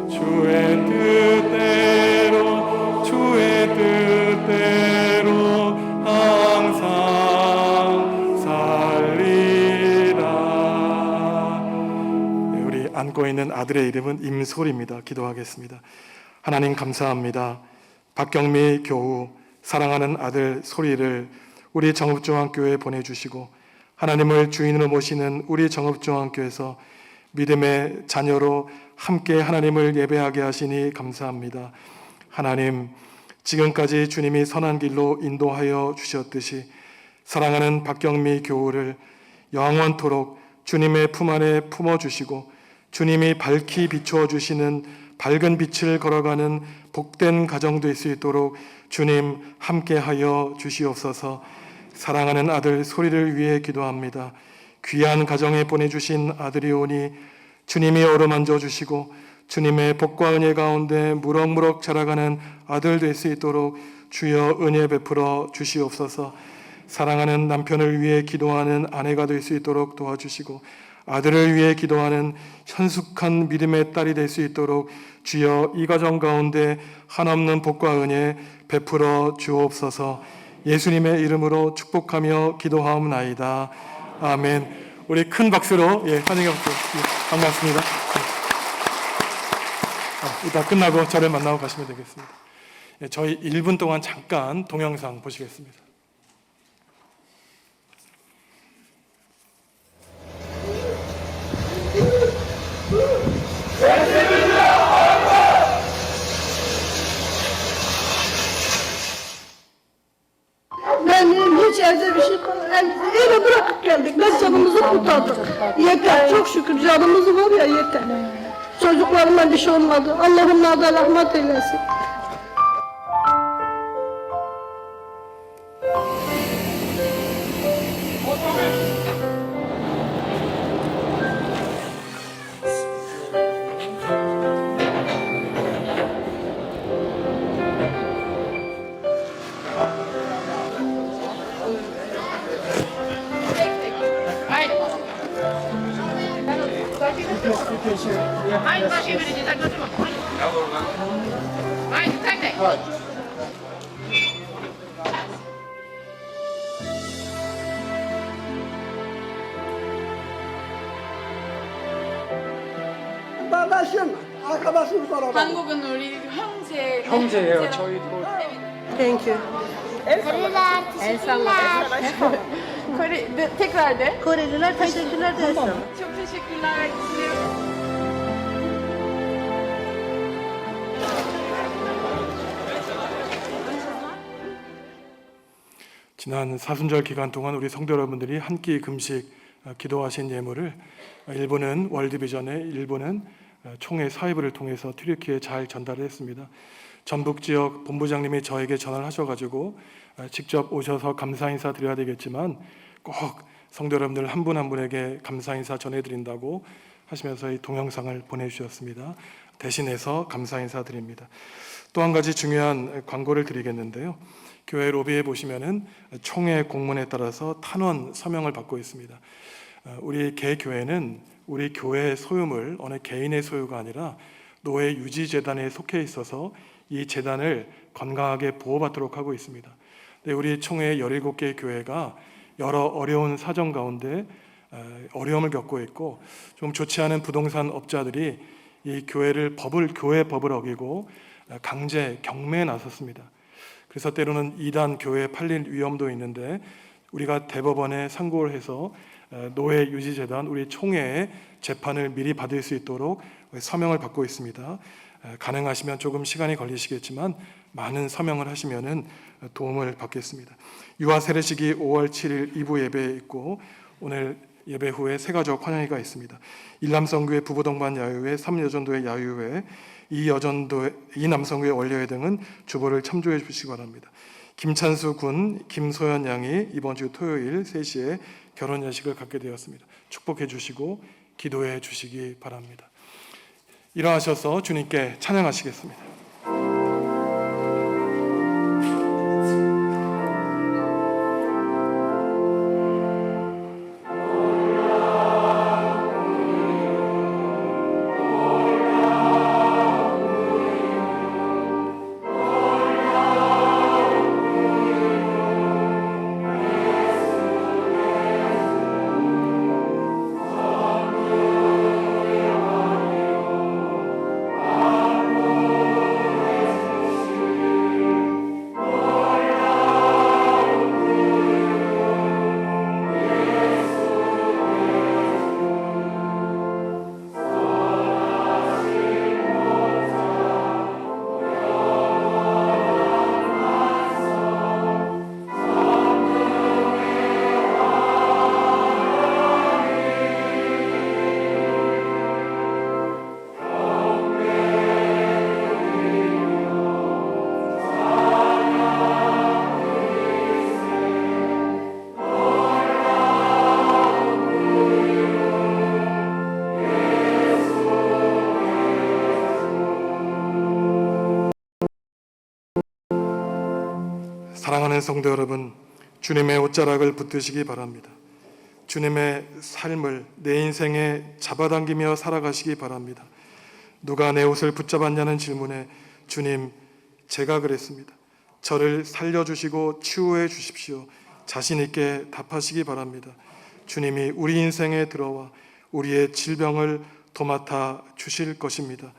주의 뜻대로 주의 뜻 안고 있는 아들의 이름은 임솔입니다. 기도하겠습니다. 하나님 감사합니다. 박경미 교우 사랑하는 아들 소리를 우리 정읍중앙교회에 보내주시고 하나님을 주인으로 모시는 우리 정읍중앙교회에서 믿음의 자녀로 함께 하나님을 예배하게 하시니 감사합니다. 하나님, 지금까지 주님이 선한 길로 인도하여 주셨듯이 사랑하는 박경미 교우를 영원토록 주님의 품 안에 품어주시고 주님이 밝히 비추어 주시는 밝은 빛을 걸어가는 복된 가정 될 수 있도록 주님 함께하여 주시옵소서. 사랑하는 아들 소리를 위해 기도합니다. 귀한 가정에 보내주신 아들이 오니 주님이 어루만져 주시고 주님의 복과 은혜 가운데 무럭무럭 자라가는 아들 될 수 있도록 주여 은혜 베풀어 주시옵소서. 사랑하는 남편을 위해 기도하는 아내가 될 수 있도록 도와주시고 아들을 위해 기도하는 현숙한 믿음의 딸이 될 수 있도록 주여 이 가정 가운데 한없는 복과 은혜 베풀어 주옵소서. 예수님의 이름으로 축복하며 기도하옵나이다. 아멘. 우리 큰 박수로 환영해 볼게요. 반갑습니다. 이따 끝나고 저를 만나고 가시면 되겠습니다. 저희 1분 동안 잠깐 동영상 보시겠습니다. Benim hiç evde bir şey kalmadı. Eve bırakıp geldik. Biz canımızı kurtardık. Yeter. Çok şükür canımız var ya yeter. Çocuklarıma bir şey olmadı. Allah'ım da rahmet eylesin. Haydi başa vereceğiz. Hadi götür bak. Haydi tek tek. Kardeşim, arkadaşım sonra. 한국은 우리 형제예요. 저희도. Thank you. Tekrar de. Koreliler teşekkürler de etsin. Çok teşekkürler. 지난 사순절 기간 동안 우리 성도 여러분들이 한 끼 금식 기도하신 예물을 일부는 월드비전에 일부는 총회 사회부를 통해서 튀르키예에 잘 전달을 했습니다. 전북 지역 본부장님이 저에게 전화를 하셔가지고 직접 오셔서 감사 인사 드려야 되겠지만 꼭 성도 여러분들 한 분 한 분에게 감사 인사 전해드린다고 하시면서 이 동영상을 보내주셨습니다. 대신해서 감사 인사 드립니다. 또 한 가지 중요한 광고를 드리겠는데요. 교회 로비에 보시면은 총회 공문에 따라서 탄원 서명을 받고 있습니다. 우리 개교회는 우리 교회의 소유물 어느 개인의 소유가 아니라 노예 유지 재단에 속해 있어서 이 재단을 건강하게 보호받도록 하고 있습니다. 우리 총회 17개 교회가 여러 어려운 사정 가운데 어려움을 겪고 있고 좀 좋지 않은 부동산 업자들이 이 교회 법을 어기고 강제 경매에 나섰습니다. 그래서 때로는 이단 교회에 팔릴 위험도 있는데 우리가 대법원에 상고를 해서 노예 유지재단 우리 총회의 재판을 미리 받을 수 있도록 서명을 받고 있습니다. 가능하시면 조금 시간이 걸리시겠지만 많은 서명을 하시면은 도움을 받겠습니다. 유아 세례식이 5월 7일 2부 예배에 있고 오늘 예배 후에 새가족 환영회가 있습니다. 일남성교회 부부동반 야유회, 3여전도회 야유회, 이 남성교회 원려회 등은 주보를 참조해 주시기 바랍니다. 김찬수 군, 김소연 양이 이번 주 토요일 3시에 결혼 예식을 갖게 되었습니다. 축복해 주시고 기도해 주시기 바랍니다. 일어나셔서 주님께 찬양하시겠습니다. 사랑하는 성도 여러분, 주님의 옷자락을 붙드시기 바랍니다. 주님의 삶을 내 인생에 잡아당기며 살아가시기 바랍니다. 누가 내 옷을 붙잡았냐는 질문에 주님, 제가 그랬습니다. 저를 살려주시고 치유해 주십시오. 자신 있게 답하시기 바랍니다. 주님이 우리 인생에 들어와 우리의 질병을 도맡아 주실 것입니다.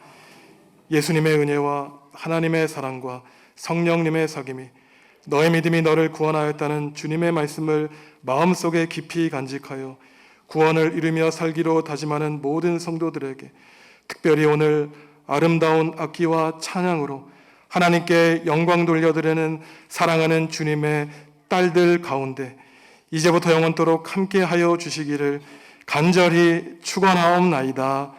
예수님의 은혜와 하나님의 사랑과 성령님의 사귐이 너의 믿음이 너를 구원하였다는 주님의 말씀을 마음속에 깊이 간직하여 구원을 이루며 살기로 다짐하는 모든 성도들에게 특별히 오늘 아름다운 악기와 찬양으로 하나님께 영광 돌려드리는 사랑하는 주님의 딸들 가운데 이제부터 영원토록 함께하여 주시기를 간절히 축원하옵나이다.